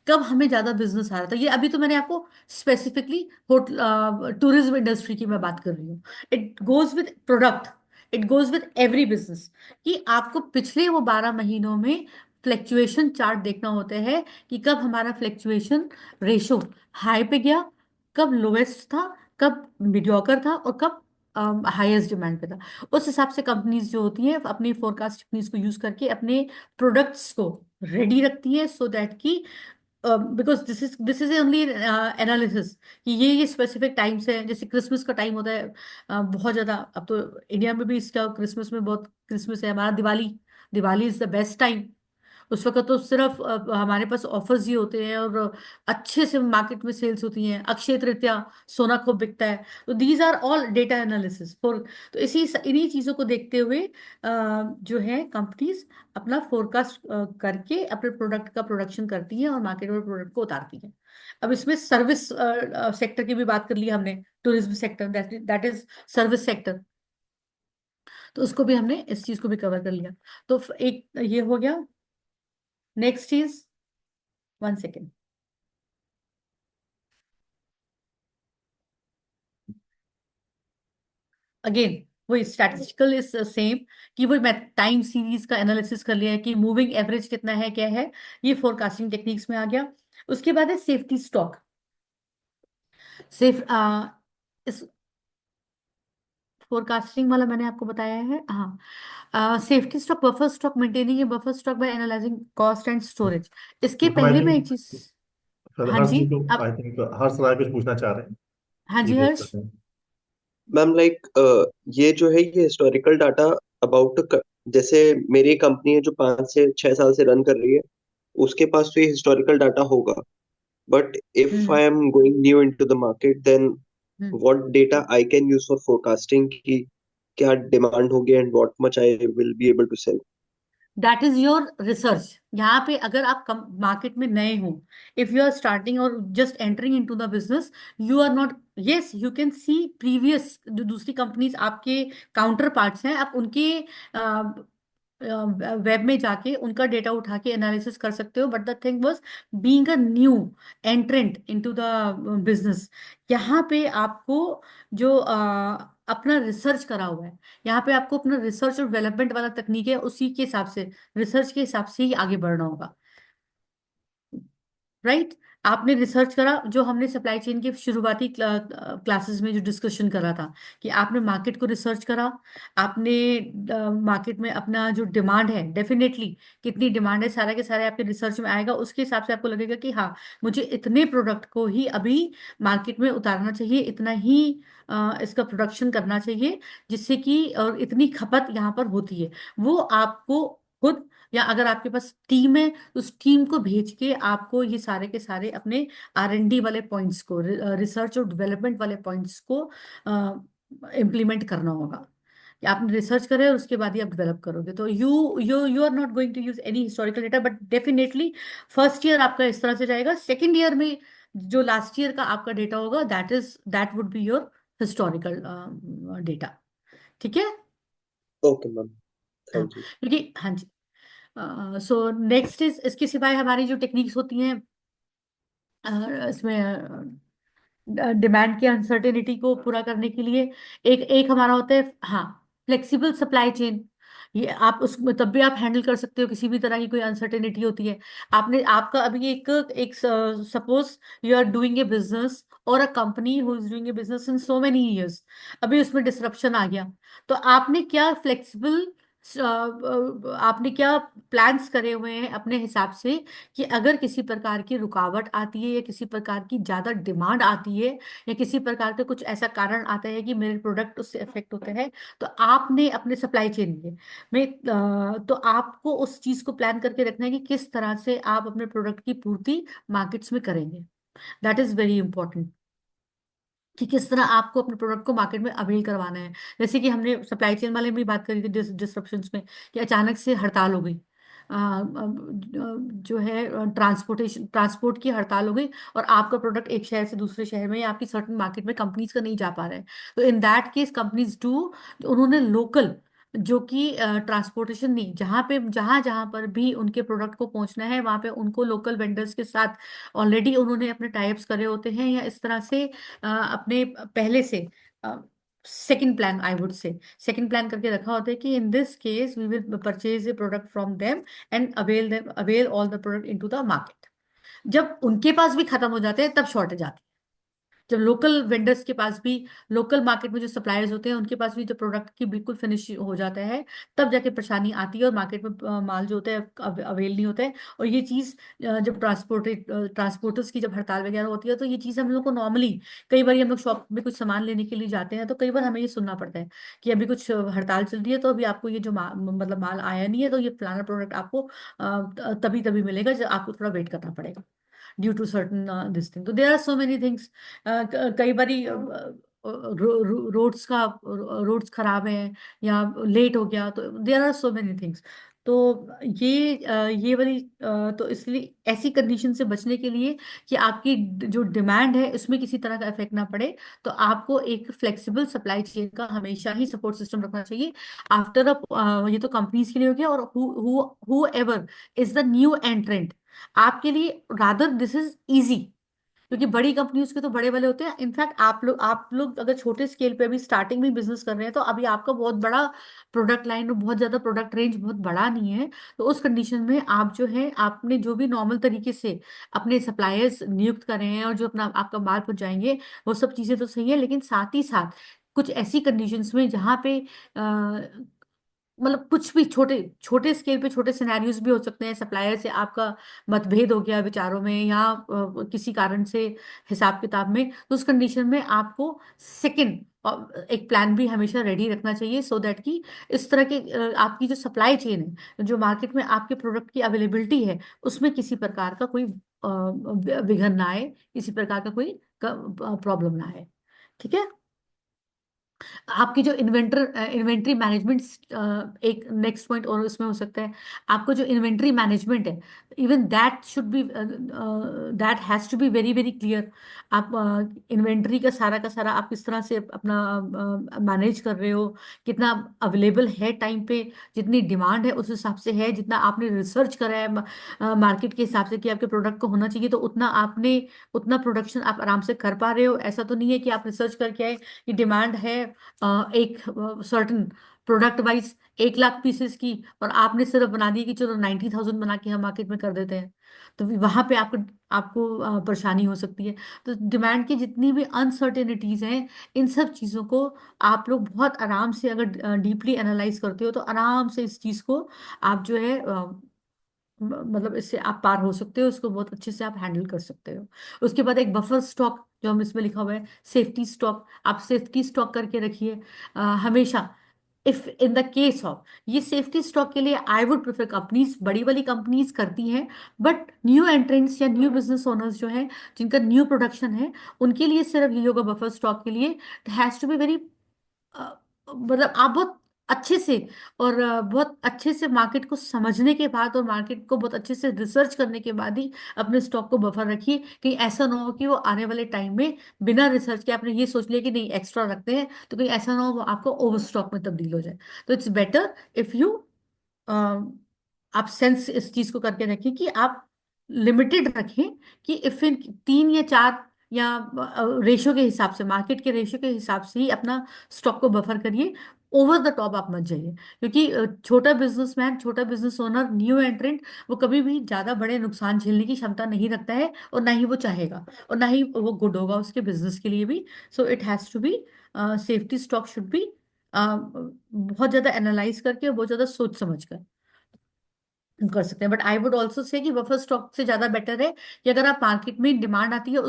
कब हमें ज्यादा बिजनेस आ रहा था। ये अभी तो मैंने आपको स्पेसिफिकली होटल टूरिज्म इंडस्ट्री की मैं बात कर रही हूँ। It goes with product, it goes with every business, कि आपको पिछले वो 12 महीनों में फ्लैक्चुएशन चार्ट देखना होता है, कि कब हमारा फ्लैक्चुएशन रेशो हाई पे गया, कब लोएस्ट था, कब मीडियोकर था, और कब हाईएस्ट डिमांड पे था। उस हिसाब से कंपनीज जो होती हैं अपनी फोरकास्ट टेक्निक्स को यूज करके अपने प्रोडक्ट्स को रेडी रखती है, सो दैट कि because this is only analysis कि ये स्पेसिफिक टाइम्स है। जैसे क्रिसमस का टाइम होता है, बहुत ज्यादा। अब तो इंडिया में भी इसका क्रिसमस में बहुत क्रिसमस है। हमारा Diwali, Diwali is the best time. उस वक्त तो सिर्फ हमारे पास ऑफर्स ही होते हैं और अच्छे से मार्केट में सेल्स होती हैं। अक्षय तृतीया, सोना खूब बिकता है। तो these are all data analysis for. तो इन्हीं चीजों को देखते हुए जो है कंपनीज अपना फोरकास्ट करके अपने प्रोडक्ट का प्रोडक्शन करती हैं और मार्केट में प्रोडक्ट को उतारती हैं। अब इसमें सर्विस सेक्टर की भी बात कर ली हमने, tourism sector, that is service sector. तो उसको भी हमने, इस चीज को भी कवर कर लिया। तो एक ये हो गया। Next is, 1 second. अगेन वही स्टैटिस्टिकल इज सेम, कि वो मैं टाइम सीरीज का एनालिसिस कर लिया है कि मूविंग एवरेज कितना है, क्या है। ये फोरकास्टिंग टेक्निक्स में आ गया। उसके बाद है सेफ्टी स्टॉक। सेफ इस फोरकास्टिंग वाला मैंने आपको बताया है, हाँ। Safety stock, buffer stock, maintaining a buffer stock by analysing cost and storage. इसके मैम आई पहले मैं एक थिंक चीज, हाँ हर्ष जी। जी को, अब आई थिंक हर्ष राय कुछ पूछना चाह रहे हैं। हाँ ये जी देख हर्ष। सकते हैं। मैम लाइक ये जो है ये हिस्टोरिकल डाटा अबाउट, जैसे मेरी कंपनी है जो 5 से 6 साल से रन कर रही है, उसके पास तो ये हिस्टोरिकल डाटा होगा। But if hmm I am going new into the market, then hmm what data I can use for forecasting की क्या डिमांड होगी and what much I will be able to sell. That is your research. यहाँ पे अगर आप market में नए हो, इफ यू आर स्टार्टिंग और just entering into the business, you are not, yes you can see previous जो दूसरी कंपनीज आपके काउंटर पार्ट्स हैं, आप उनके वेब में जाके उनका डेटा उठा के एनालिसिस कर सकते हो। But the thing was, being a new एंट्रेंट into the business, यहाँ पे आपको जो अपना रिसर्च करा हुआ है, यहाँ पे आपको अपना रिसर्च और डेवलपमेंट वाला तकनीक है, उसी के हिसाब से, रिसर्च के हिसाब से ही आगे बढ़ना होगा। राइट। आपने रिसर्च करा, जो हमने सप्लाई चेन के शुरुआती क्लासेस में जो डिस्कशन करा था, कि आपने मार्केट को रिसर्च करा। आपने मार्केट में अपना जो डिमांड है, डेफिनेटली कितनी डिमांड है, सारा के सारे आपके रिसर्च में आएगा। उसके हिसाब से आपको लगेगा कि हाँ, मुझे इतने प्रोडक्ट को ही अभी मार्केट में उतारना चाहिए, इतना ही इसका प्रोडक्शन करना चाहिए, जिससे कि और इतनी खपत यहाँ पर होती है। वो आपको खुद, या अगर आपके पास टीम है तो उस टीम को भेज के आपको ये सारे के सारे अपने R&D वाले पॉइंट्स को, रिसर्च और डेवलपमेंट वाले पॉइंट्स को इम्प्लीमेंट करना होगा। कि आपने रिसर्च करे और उसके बाद ही आप डेवलप करोगे। तो you are not going to use any historical data, but definitely first year आपका इस तरह से जाएगा। सेकेंड ईयर में जो लास्ट ईयर का आपका डेटा होगा, that would be your historical data. ठीक है। ओके मैम, हाँ, थैंक यू। क्योंकि हाँ जी। सो नेक्स्ट इज, इसके सिवाय हमारी जो टेक्निक्स होती हैं, इसमें डिमांड की अनसर्टेनिटी को पूरा करने के लिए एक एक हमारा होता है, हाँ, फ्लेक्सिबल सप्लाई चेन। ये आप उसमें तब भी आप हैंडल कर सकते हो किसी भी तरह की कोई अनसर्टेनिटी होती है। आपने आपका अभी एक एक suppose you are doing a business, और a company who is doing a business in so many years, अभी उसमें डिसरप्शन आ गया। तो आपने क्या फ्लेक्सिबल, आपने क्या प्लान्स करे हुए हैं अपने हिसाब से, कि अगर किसी प्रकार की रुकावट आती है, या किसी प्रकार की ज्यादा डिमांड आती है, या किसी प्रकार का कुछ ऐसा कारण आता है कि मेरे प्रोडक्ट उससे इफेक्ट होते हैं, तो आपने अपने सप्लाई चेन में तो आपको उस चीज को प्लान करके रखना है कि किस तरह से आप अपने प्रोडक्ट की पूर्ति मार्केट्स में करेंगे। दैट इज वेरी इंपॉर्टेंट, कि किस तरह आपको अपने प्रोडक्ट को मार्केट में अवेल करवाना है। जैसे कि हमने सप्लाई चेन वाले में भी बात करी थी डिसरप्शंस में, कि अचानक से हड़ताल हो गई, जो है ट्रांसपोर्ट की हड़ताल हो गई, और आपका प्रोडक्ट एक शहर से दूसरे शहर में, या आपकी सर्टन मार्केट में कंपनीज का नहीं जा पा रहा है। तो in that case companies do, उन्होंने लोकल, जो कि ट्रांसपोर्टेशन नहीं, जहाँ पे जहाँ जहाँ पर भी उनके प्रोडक्ट को पहुंचना है, वहां पे उनको लोकल वेंडर्स के साथ ऑलरेडी उन्होंने अपने टाइप्स करे होते हैं, या इस तरह से अपने पहले से second plan, I would say second plan करके रखा होता है, कि in this case we will purchase a product from them and avail all the product into the market. जब उनके पास भी खत्म हो जाते हैं, तब शॉर्टेज आती है। जब लोकल वेंडर्स के पास भी, लोकल मार्केट में जो सप्लायर्स होते हैं उनके पास भी जब प्रोडक्ट की बिल्कुल फिनिश हो जाता है, तब जाके परेशानी आती है और मार्केट में माल जो होता है अवेल नहीं होता है। और ये चीज़ जब ट्रांसपोर्टर्स की जब हड़ताल वगैरह होती है, तो ये चीज़ हम लोग को नॉर्मली, कई बार हम लोग शॉप में कुछ सामान लेने के लिए जाते हैं तो कई बार हमें ये सुनना पड़ता है कि अभी कुछ हड़ताल चल रही है, तो अभी आपको ये जो मतलब माल आया नहीं है, तो ये फलाना प्रोडक्ट आपको तभी तभी मिलेगा, जो आपको थोड़ा वेट करना पड़ेगा due to certain this thing. तो there are so many things. कई बारी रोड्स खराब है या लेट हो गया, तो there are so many things. तो ये वाली तो इसलिए ऐसी कंडीशन से बचने के लिए कि आपकी जो डिमांड है उसमें किसी तरह का इफेक्ट ना पड़े, तो आपको एक फ्लेक्सिबल सप्लाई चेन का हमेशा ही सपोर्ट सिस्टम रखना चाहिए। आफ्टर ये तो कंपनीज के लिए हो गया, और who ever is the new एंट्रेंट, आपके लिए रादर दिस इज इजी, क्योंकि बड़ी कंपनीज के तो बड़े वाले होते हैं। इनफैक्ट आप लोग अगर छोटे स्केल पे अभी स्टार्टिंग में बिजनेस कर रहे हैं, तो अभी आपका बहुत बड़ा प्रोडक्ट लाइन और बहुत ज्यादा प्रोडक्ट रेंज बहुत बड़ा नहीं है, तो उस कंडीशन में आप जो है, आपने जो भी नॉर्मल तरीके से अपने सप्लायर्स नियुक्त करे हैं और जो अपना आपका माल पहुंचाएंगे, वो सब चीजें तो सही है, लेकिन साथ ही साथ कुछ ऐसी कंडीशंस में जहाँ पे मतलब कुछ भी छोटे छोटे स्केल पे छोटे सिनेरियोज भी हो सकते हैं, सप्लायर से आपका मतभेद हो गया विचारों में, या किसी कारण से हिसाब किताब में, तो उस कंडीशन में आपको सेकंड एक प्लान भी हमेशा रेडी रखना चाहिए, सो दैट कि इस तरह के आपकी जो सप्लाई चेन है, जो मार्केट में आपके प्रोडक्ट की अवेलेबिलिटी है, उसमें किसी प्रकार का कोई विघन ना आए, किसी प्रकार का कोई प्रॉब्लम ना आए। ठीक है। आपकी जो इन्वेंट्री मैनेजमेंट, एक नेक्स्ट पॉइंट और उसमें हो सकता है, आपको जो इन्वेंट्री मैनेजमेंट है, even that should be, that has to be very very clear. आप इन्वेंट्री का सारा आप किस तरह से अपना मैनेज कर रहे हो, कितना अवेलेबल है टाइम पे, जितनी डिमांड है उस हिसाब से है, जितना आपने रिसर्च करा है मार्केट के हिसाब से कि आपके प्रोडक्ट को होना चाहिए, तो उतना प्रोडक्शन आप आराम से कर पा रहे हो। ऐसा तो नहीं है कि आप रिसर्च करके आए कि डिमांड है एक certain product wise 1 lakh pieces की, और आपने सिर्फ बना दिया कि चलो 90,000 बना के हम मार्केट में कर देते हैं, तो वहां पे आपको आपको परेशानी हो सकती है। तो डिमांड की जितनी भी अनसर्टेनिटीज हैं, इन सब चीज़ों को आप लोग बहुत आराम से, अगर डीपली एनालाइज करते हो, तो आराम से इस चीज़ को आप जो है मतलब इससे आप पार हो सकते हो, इसको बहुत अच्छे से आप हैंडल कर सकते हो। उसके बाद एक बफर स्टॉक, जो हम इसमें लिखा हुआ है सेफ्टी स्टॉक, आप सेफ्टी स्टॉक करके रखिए हमेशा। If in the case of, ये सेफ्टी स्टॉक के लिए आई वुड प्रेफर, कंपनीज बड़ी वाली कंपनीज करती हैं, बट न्यू एंट्रेंट्स या न्यू बिजनेस ओनर्स जो हैं, जिनका न्यू प्रोडक्शन है, उनके लिए सिर्फ ये होगा बफर स्टॉक के लिए, हैज टू बी वेरी, मतलब आप बहुत अच्छे से और बहुत अच्छे से मार्केट को समझने के बाद और मार्केट को बहुत अच्छे से रिसर्च करने के बाद ही अपने स्टॉक को बफर रखिए। कहीं ऐसा ना हो कि वो आने वाले टाइम में बिना रिसर्च के आपने ये सोच लिया कि नहीं एक्स्ट्रा रखते हैं, तो कहीं ऐसा ना हो वो आपको ओवर स्टॉक में तब्दील हो जाए। तो इट्स बेटर इफ यू, आप सेंस इस चीज को करके रखें कि आप लिमिटेड रखें, कि इफ इन 3 या 4 या रेशो के हिसाब से, मार्केट के रेशो के हिसाब से ही अपना स्टॉक को बफर करिए। ओवर द टॉप आप मत जाइए, क्योंकि छोटा बिजनेसमैन, छोटा बिजनेस ओनर, न्यू एंट्रेंट, वो कभी भी ज्यादा बड़े नुकसान झेलने की क्षमता नहीं रखता है, और ना ही वो चाहेगा, और ना ही वो गुड होगा उसके बिजनेस के लिए भी। So it has to be, safety stock should be बहुत ज्यादा एनालाइज करके, बहुत ज्यादा सोच समझ कर कर सकते हैं। But I would also say कि बफर स्टॉक से ज्यादा बेटर है कि अगर आप मार्केट में डिमांड आती है,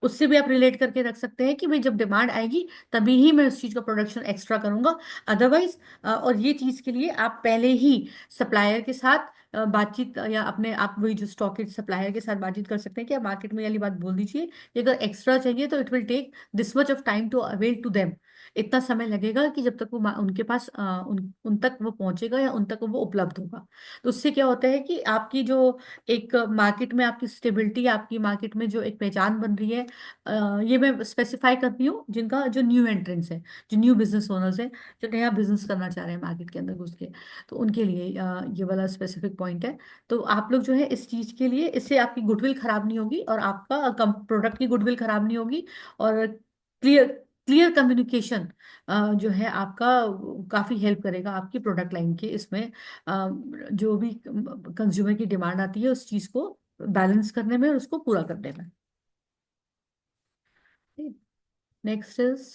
उससे भी आप रिलेट करके रख सकते हैं कि भाई जब डिमांड आएगी तभी ही मैं उस चीज का प्रोडक्शन एक्स्ट्रा करूंगा। अदरवाइज, और ये चीज के लिए आप पहले ही सप्लायर के साथ बातचीत, या अपने आप वही जो स्टॉकेज सप्लायर के साथ बातचीत कर सकते हैं कि आप मार्केट में वाली बात बोल दीजिए कि अगर एक्स्ट्रा चाहिए तो it will take this much of time to avail to them. इतना समय लगेगा कि जब तक वो उनके पास उन तक वो पहुंचेगा या उन तक वो उपलब्ध होगा। तो उससे क्या होता है कि आपकी जो एक मार्केट में आपकी स्टेबिलिटी, आपकी मार्केट में जो एक पहचान बन रही है, ये मैं स्पेसिफाई करती हूँ, जिनका जो न्यू एंट्रेंस है, जो न्यू बिजनेस ओनर्स हैं, जो नया बिजनेस करना चाह रहे हैं मार्केट के अंदर घुस के, तो उनके लिए ये वाला स्पेसिफिक पॉइंट है। तो आप लोग जो है इस चीज के लिए, इससे आपकी गुडविल खराब नहीं होगी, और आपका प्रोडक्ट की गुडविल खराब नहीं होगी, और क्लियर क्लियर कम्युनिकेशन जो है आपका, काफी हेल्प करेगा आपकी प्रोडक्ट लाइन के इसमें, जो भी कंज्यूमर की डिमांड आती है उस चीज को बैलेंस करने में और उसको पूरा करने में। Next is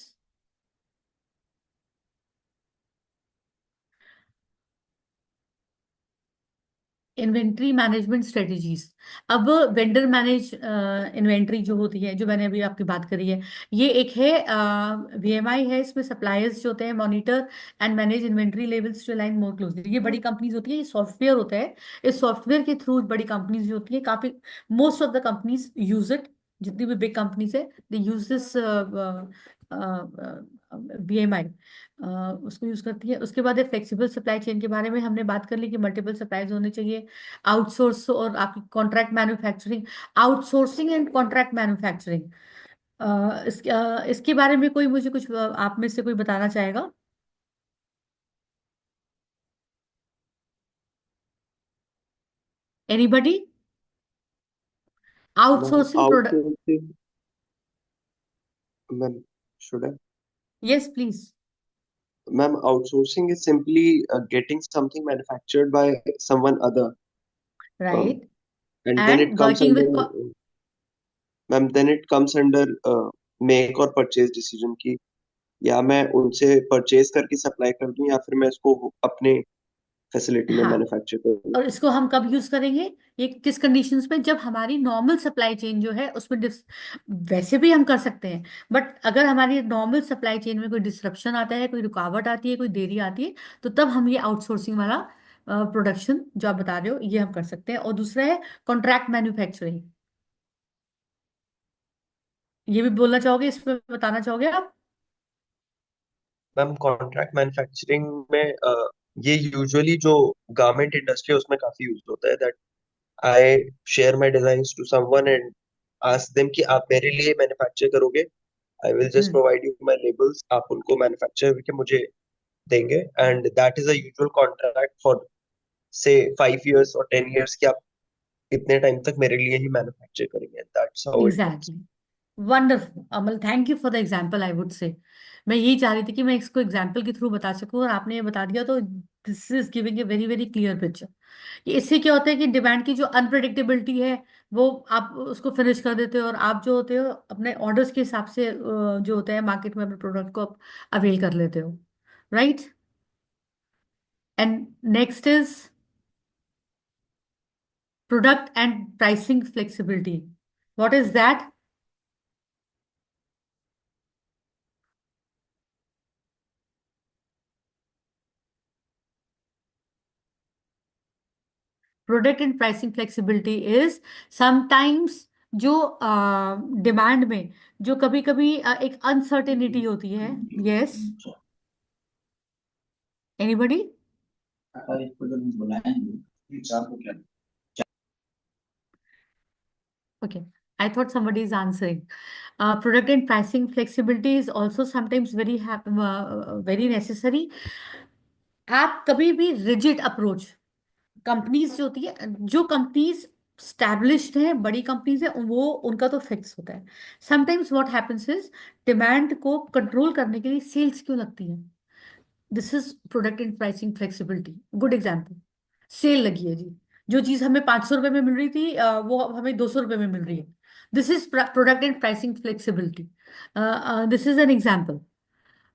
inventory management strategies. अब वेंडर मैनेज इन्वेंट्री जो होती है, जो मैंने अभी आपकी बात करी है, ये एक है वीएमआई है। इसमें सप्लायर्स जो होते हैं monitor and manage inventory levels to align more closely. ये बड़ी कंपनीज होती है, ये सॉफ्टवेयर होता है। इस सॉफ्टवेयर के थ्रू बड़ी कंपनीज जो होती है, काफी most of the companies use it. जितनी भी बिग कंपनीज है, दे यूज दिस वीएमआई, उसको यूज करती है। उसके बाद फ्लेक्सिबल सप्लाई चेन के बारे में हमने बात कर ली कि मल्टीपल सप्लाईज होने चाहिए। आउटसोर्स और आपकी contract manufacturing, outsourcing and contract manufacturing, इसके बारे में कोई मुझे कुछ आप में से कोई बताना चाहेगा? Anybody? Ma'am outsourcing product. Outsourcing, ma'am should I, yes please. Ma'am outsourcing is simply getting something manufactured by someone other, right. and then it and comes working under, with. Ma'am then it comes under make और purchase decision की, या मैं उनसे purchase करके supply कर दूं या फिर मैं इसको अपने फैसिलिटी में हाँ, मैन्युफैक्चर कर दूं। और इसको हम कब यूज करेंगे? ये किस कंडीशंस में? जब हमारी नॉर्मल सप्लाई चेन जो है उसमें वैसे भी हम कर सकते हैं, बट अगर हमारी नॉर्मल सप्लाई चेन में कोई डिसरप्शन आता है, कोई रुकावट आती है, कोई देरी आती है, तो तब हम ये आउटसोर्सिंग वाला प्रोडक्शन जो आप बता रहे हो ये हम कर सकते हैं। और दूसरा है कॉन्ट्रैक्ट मैन्युफैक्चरिंग। ये भी बोलना चाहोगे, इसमें बताना चाहोगे आप? मैम कॉन्ट्रैक्ट मैन्युफैक्चरिंग में ये यूजुअली जो गारमेंट इंडस्ट्री है उसमें काफी यूज होता है, that I share my designs to someone and ask them कि आप मेरे लिए मैन्युफैक्चर करोगे, I will just hmm. Provide you my labels, आप उनको मैन्युफैक्चर करके मुझे देंगे, and that is a usual contract for say 5 years और 10 years कि आप इतने टाइम तक मेरे लिए ही मैन्युफैक्चर करेंगे, that's how it works. Exactly. Wonderful Amal, thank you for the example, I would से। मैं यही चाह रही थी कि मैं इसको एग्जाम्पल के थ्रू बता सकूं, और आपने ये बता दिया, तो this is giving a very very clear picture कि इससे क्या होता है कि डिमांड की जो अनप्रडिक्टेबिलिटी है वो आप उसको फिनिश कर देते हो, और आप जो होते हो अपने ऑर्डर्स के हिसाब से जो होता है मार्केट में अपने प्रोडक्ट को आप अवेल कर लेते हो, right? And next is product and pricing flexibility. What is that? Product and pricing flexibility is sometimes जो डिमांड में जो कभी कभी एक अनसर्टेनिटी होती है। Yes, anybody? Okay, I thought somebody is answering. Product and pricing flexibility is also sometimes very necessary. आप कभी भी रिजिड अप्रोच, कंपनीज जो होती है, जो कंपनीज स्टैब्लिश्ड हैं, बड़ी कंपनीज है, वो उनका तो फिक्स होता है। Sometimes what happens is demand को कंट्रोल करने के लिए सेल्स क्यों लगती है? This is product and pricing flexibility. Good example, sale लगी है जी, जो चीज हमें 500 रुपए में मिल रही थी वो हमें 200 रुपए में मिल रही है। This is product and pricing flexibility. This is an example.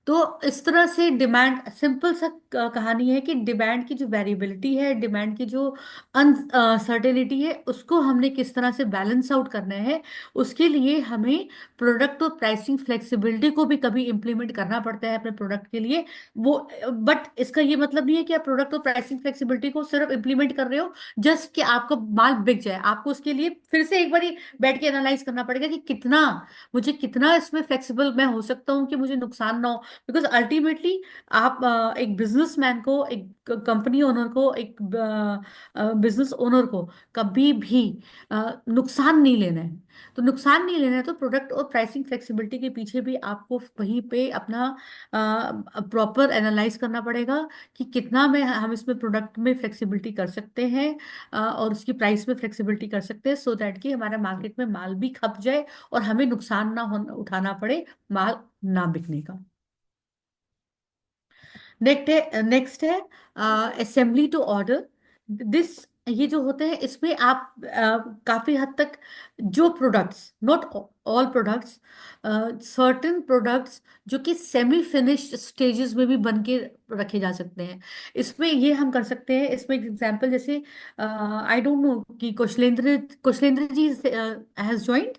तो इस तरह से डिमांड, सिंपल सा कहानी है कि डिमांड की जो वेरिएबिलिटी है, डिमांड की जो अनसर्टेनिटी है, उसको हमने किस तरह से बैलेंस आउट करना है, उसके लिए हमें प्रोडक्ट और प्राइसिंग फ्लेक्सिबिलिटी को भी कभी इंप्लीमेंट करना पड़ता है अपने प्रोडक्ट के लिए। वो, बट इसका ये मतलब नहीं है कि आप प्रोडक्ट और प्राइसिंग फ्लेक्सिबिलिटी को सिर्फ इंप्लीमेंट कर रहे हो जस्ट कि आपका माल बिक जाए। आपको उसके लिए फिर से एक बार बैठ के एनालाइज करना पड़ेगा कि कितना इसमें फ्लेक्सिबल मैं हो सकता हूँ कि मुझे नुकसान ना हो। बिकॉज अल्टीमेटली आप एक बिजनेसमैन को, एक कंपनी ओनर को, एक बिजनेस ओनर को कभी भी नुकसान नहीं लेना है। तो नुकसान नहीं लेना है तो प्रोडक्ट और प्राइसिंग फ्लेक्सिबिलिटी के पीछे भी आपको वहीं पे अपना प्रॉपर एनालाइज करना पड़ेगा कि कितना में हम इसमें प्रोडक्ट में फ्लेक्सिबिलिटी कर सकते हैं और उसकी प्राइस में फ्लेक्सिबिलिटी कर सकते हैं, सो दैट कि हमारा मार्केट में माल भी खप जाए और हमें नुकसान ना उठाना पड़े माल ना बिकने का। नेक्स्ट है असेंबली टू ऑर्डर। दिस ये जो होते हैं इसमें आप काफी हद तक जो products, not all products, certain products जो कि सेमी फिनिश्ड स्टेजेस में भी बन के रखे जा सकते हैं, इसमें ये हम कर सकते हैं। इसमें एक एग्जांपल जैसे आई डोंट नो कि कुशलेंद्र जी हैज ज्वाइंड।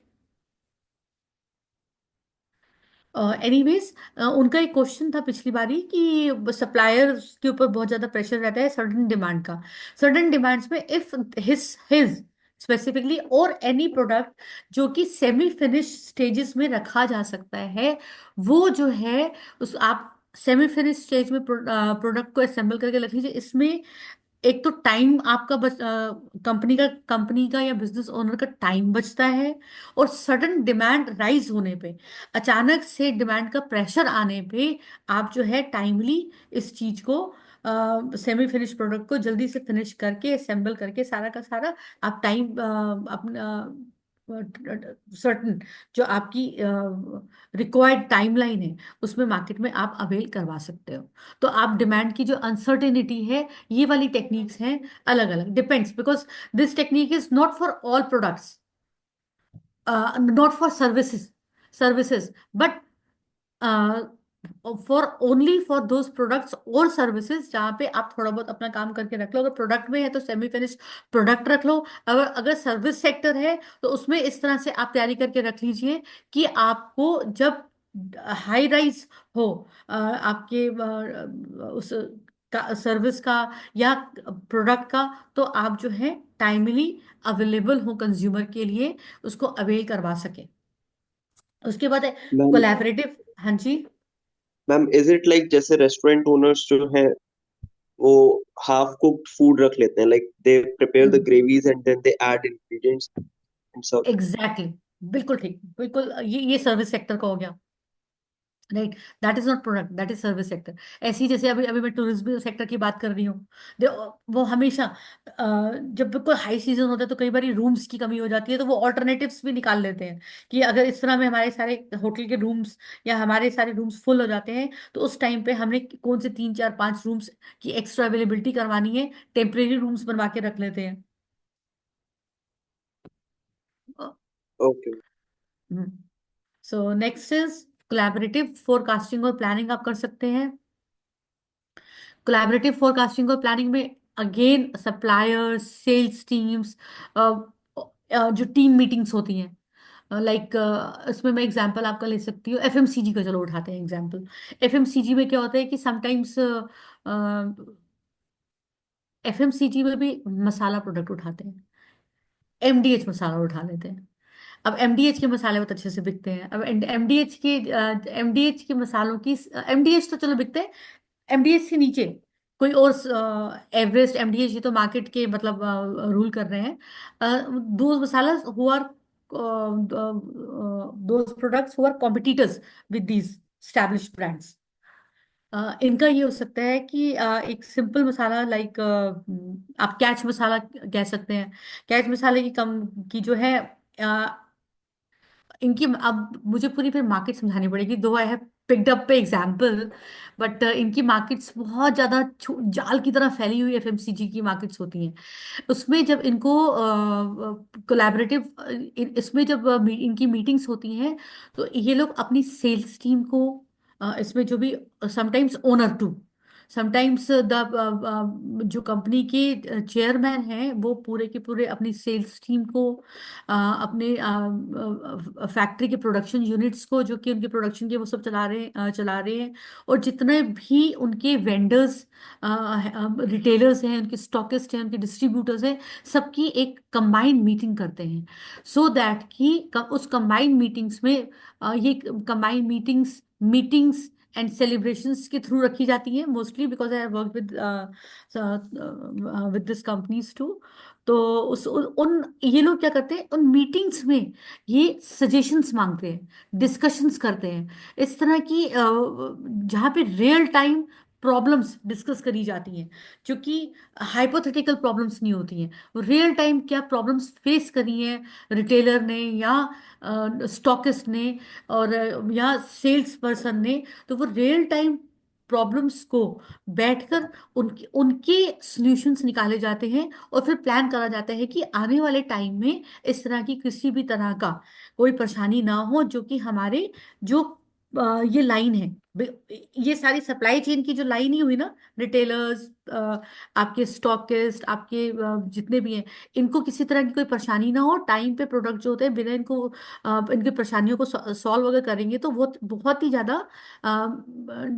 एनीवेज, उनका एक क्वेश्चन था पिछली बारी कि सप्लायर्स के ऊपर बहुत ज्यादा प्रेशर रहता है सडन डिमांड का। सडन डिमांड्स में इफ हिज स्पेसिफिकली और एनी प्रोडक्ट जो कि सेमी फिनिश स्टेजेस में रखा जा सकता है, वो जो है उस आप सेमी फिनिश स्टेज में प्रोडक्ट को असेंबल करके रख लीजिए। इसमें एक तो टाइम आपका कंपनी का या बिजनेस ओनर का टाइम बचता है, और सडन डिमांड राइज होने पे, अचानक से डिमांड का प्रेशर आने पे आप जो है टाइमली इस चीज को, सेमी फिनिश प्रोडक्ट को जल्दी से फिनिश करके असेंबल करके सारा का सारा आप टाइम अपना सर्टन जो आपकी रिक्वायर्ड टाइमलाइन है उसमें मार्केट में आप अवेल करवा सकते हो। तो आप डिमांड की जो अनसर्टेनिटी है, ये वाली टेक्निक्स हैं, अलग अलग depends, because this technique is not for all products, not for services, but for only for those products और सर्विसेज जहाँ पे आप थोड़ा बहुत अपना काम करके रख लो। अगर प्रोडक्ट में है तो सेमी फिनिश प्रोडक्ट रख लो, अगर अगर सर्विस सेक्टर है तो उसमें इस तरह से आप तैयारी करके रख लीजिए कि आपको जब हाई राइज हो आपके उस सर्विस का या प्रोडक्ट का, तो आप जो है टाइमली अवेलेबल हो कंज्यूमर के लिए, उसको अवेल करवा सके। उसके बाद मैम कोलैबोरेटिव। हाँ जी। मैम इज इट लाइक जैसे रेस्टोरेंट ओनर्स जो हैं वो हाफ कुक्ड फूड रख लेते हैं, like they prepare the gravies and then they add ingredients and serve. Exactly exactly, बिल्कुल ठीक, बिल्कुल ये सर्विस सेक्टर का हो गया, right. That is not product, that is service sector. ऐसी जैसे अभी अभी मैं टूरिज्म सेक्टर की बात कर रही हूँ, वो हमेशा जब बिल्कुल हाई सीजन होता है तो कई बार रूम्स की कमी हो जाती है, तो वो ऑल्टरनेटिव्स भी निकाल लेते हैं कि अगर इस तरह में हमारे सारे होटल के रूम्स या हमारे सारे रूम्स फुल हो जाते हैं, तो उस टाइम पे हमने कौन से 3 4 5 रूम्स की एक्स्ट्रा अवेलेबिलिटी करवानी है, टेम्परेरी रूम्स बनवा के रख लेते हैं। Okay. So next is collaborative forecasting और प्लानिंग आप कर सकते हैं। कोलैबोरेटिव फोरकास्टिंग और प्लानिंग में अगेन सप्लायर्स, सेल्स टीम्स, जो टीम मीटिंग्स होती हैं, लाइक इसमें मैं एग्जांपल आपका ले सकती हूँ, एफएमसीजी का चलो उठाते हैं एग्जांपल। एफएमसीजी में क्या होता है कि समटाइम्स एफएमसीजी में भी मसाला प्रोडक्ट उठाते हैं, एमडीएच मसाला उठा लेते हैं। अब एमडीएच के मसाले बहुत अच्छे से बिकते हैं। अब एमडीएच के मसालों की, एमडीएच तो चलो बिकते हैं, एमडीएच से नीचे कोई और, एवरेस्ट, एमडीएच, ये तो मार्केट के मतलब रूल कर रहे हैं। Those masala who are those products who are competitors with these established brands. इनका ये हो सकता है कि एक सिंपल मसाला लाइक आप कैच मसाला कह सकते हैं। कैच मसाले की कम की जो है, इनकी अब मुझे पूरी फिर मार्केट समझानी पड़ेगी, दो आई हैव पिक्ड अप पे एग्जाम्पल, बट इनकी मार्केट्स बहुत ज्यादा जाल की तरह फैली हुई एफएमसीजी की मार्केट्स होती हैं। उसमें जब इनको कोलैबोरेटिव, इसमें जब इनकी मीटिंग्स होती हैं, तो ये लोग अपनी सेल्स टीम को, इसमें जो भी समटाइम्स ओनर टू, समटाइम्स जो कंपनी के चेयरमैन हैं, वो पूरे के पूरे अपनी सेल्स टीम को, अपने फैक्ट्री के प्रोडक्शन यूनिट्स को, जो कि उनके प्रोडक्शन के वो सब चला रहे हैं, और जितने भी उनके वेंडर्स, रिटेलर्स हैं, उनके स्टॉकिस्ट हैं, उनके डिस्ट्रीब्यूटर्स हैं, सबकी एक कंबाइंड मीटिंग करते हैं, सो दैट कि उस कंबाइंड मीटिंग्स में, ये कंबाइंड मीटिंग्स एंड सेलिब्रेशंस के थ्रू रखी जाती हैं mostly, because I work with this companies too. तो उन ये लोग क्या करते हैं, उन मीटिंग्स में ये सजेशंस मांगते हैं, डिस्कशंस करते हैं, इस तरह की जहाँ पे रियल टाइम प्रॉब्लम्स डिस्कस करी जाती हैं, जो कि हाइपोथेटिकल प्रॉब्लम्स नहीं होती हैं। रियल टाइम क्या प्रॉब्लम्स फेस करी हैं रिटेलर ने या स्टॉकिस्ट ने, और या सेल्स पर्सन ने, तो वो रियल टाइम प्रॉब्लम्स को बैठकर उनके उनके सॉल्यूशंस निकाले जाते हैं, और फिर प्लान करा जाता है कि आने वाले टाइम में इस तरह की किसी भी तरह का कोई परेशानी ना हो, जो कि हमारे जो ये लाइन है, ये सारी सप्लाई चेन की जो लाइन ही हुई ना, रिटेलर्स, आपके स्टॉकिस्ट, आपके जितने भी हैं, इनको किसी तरह की कोई परेशानी ना हो, टाइम पे प्रोडक्ट जो होते हैं बिना इनको इनकी परेशानियों को सॉल्व अगर करेंगे तो वो बहुत ही ज़्यादा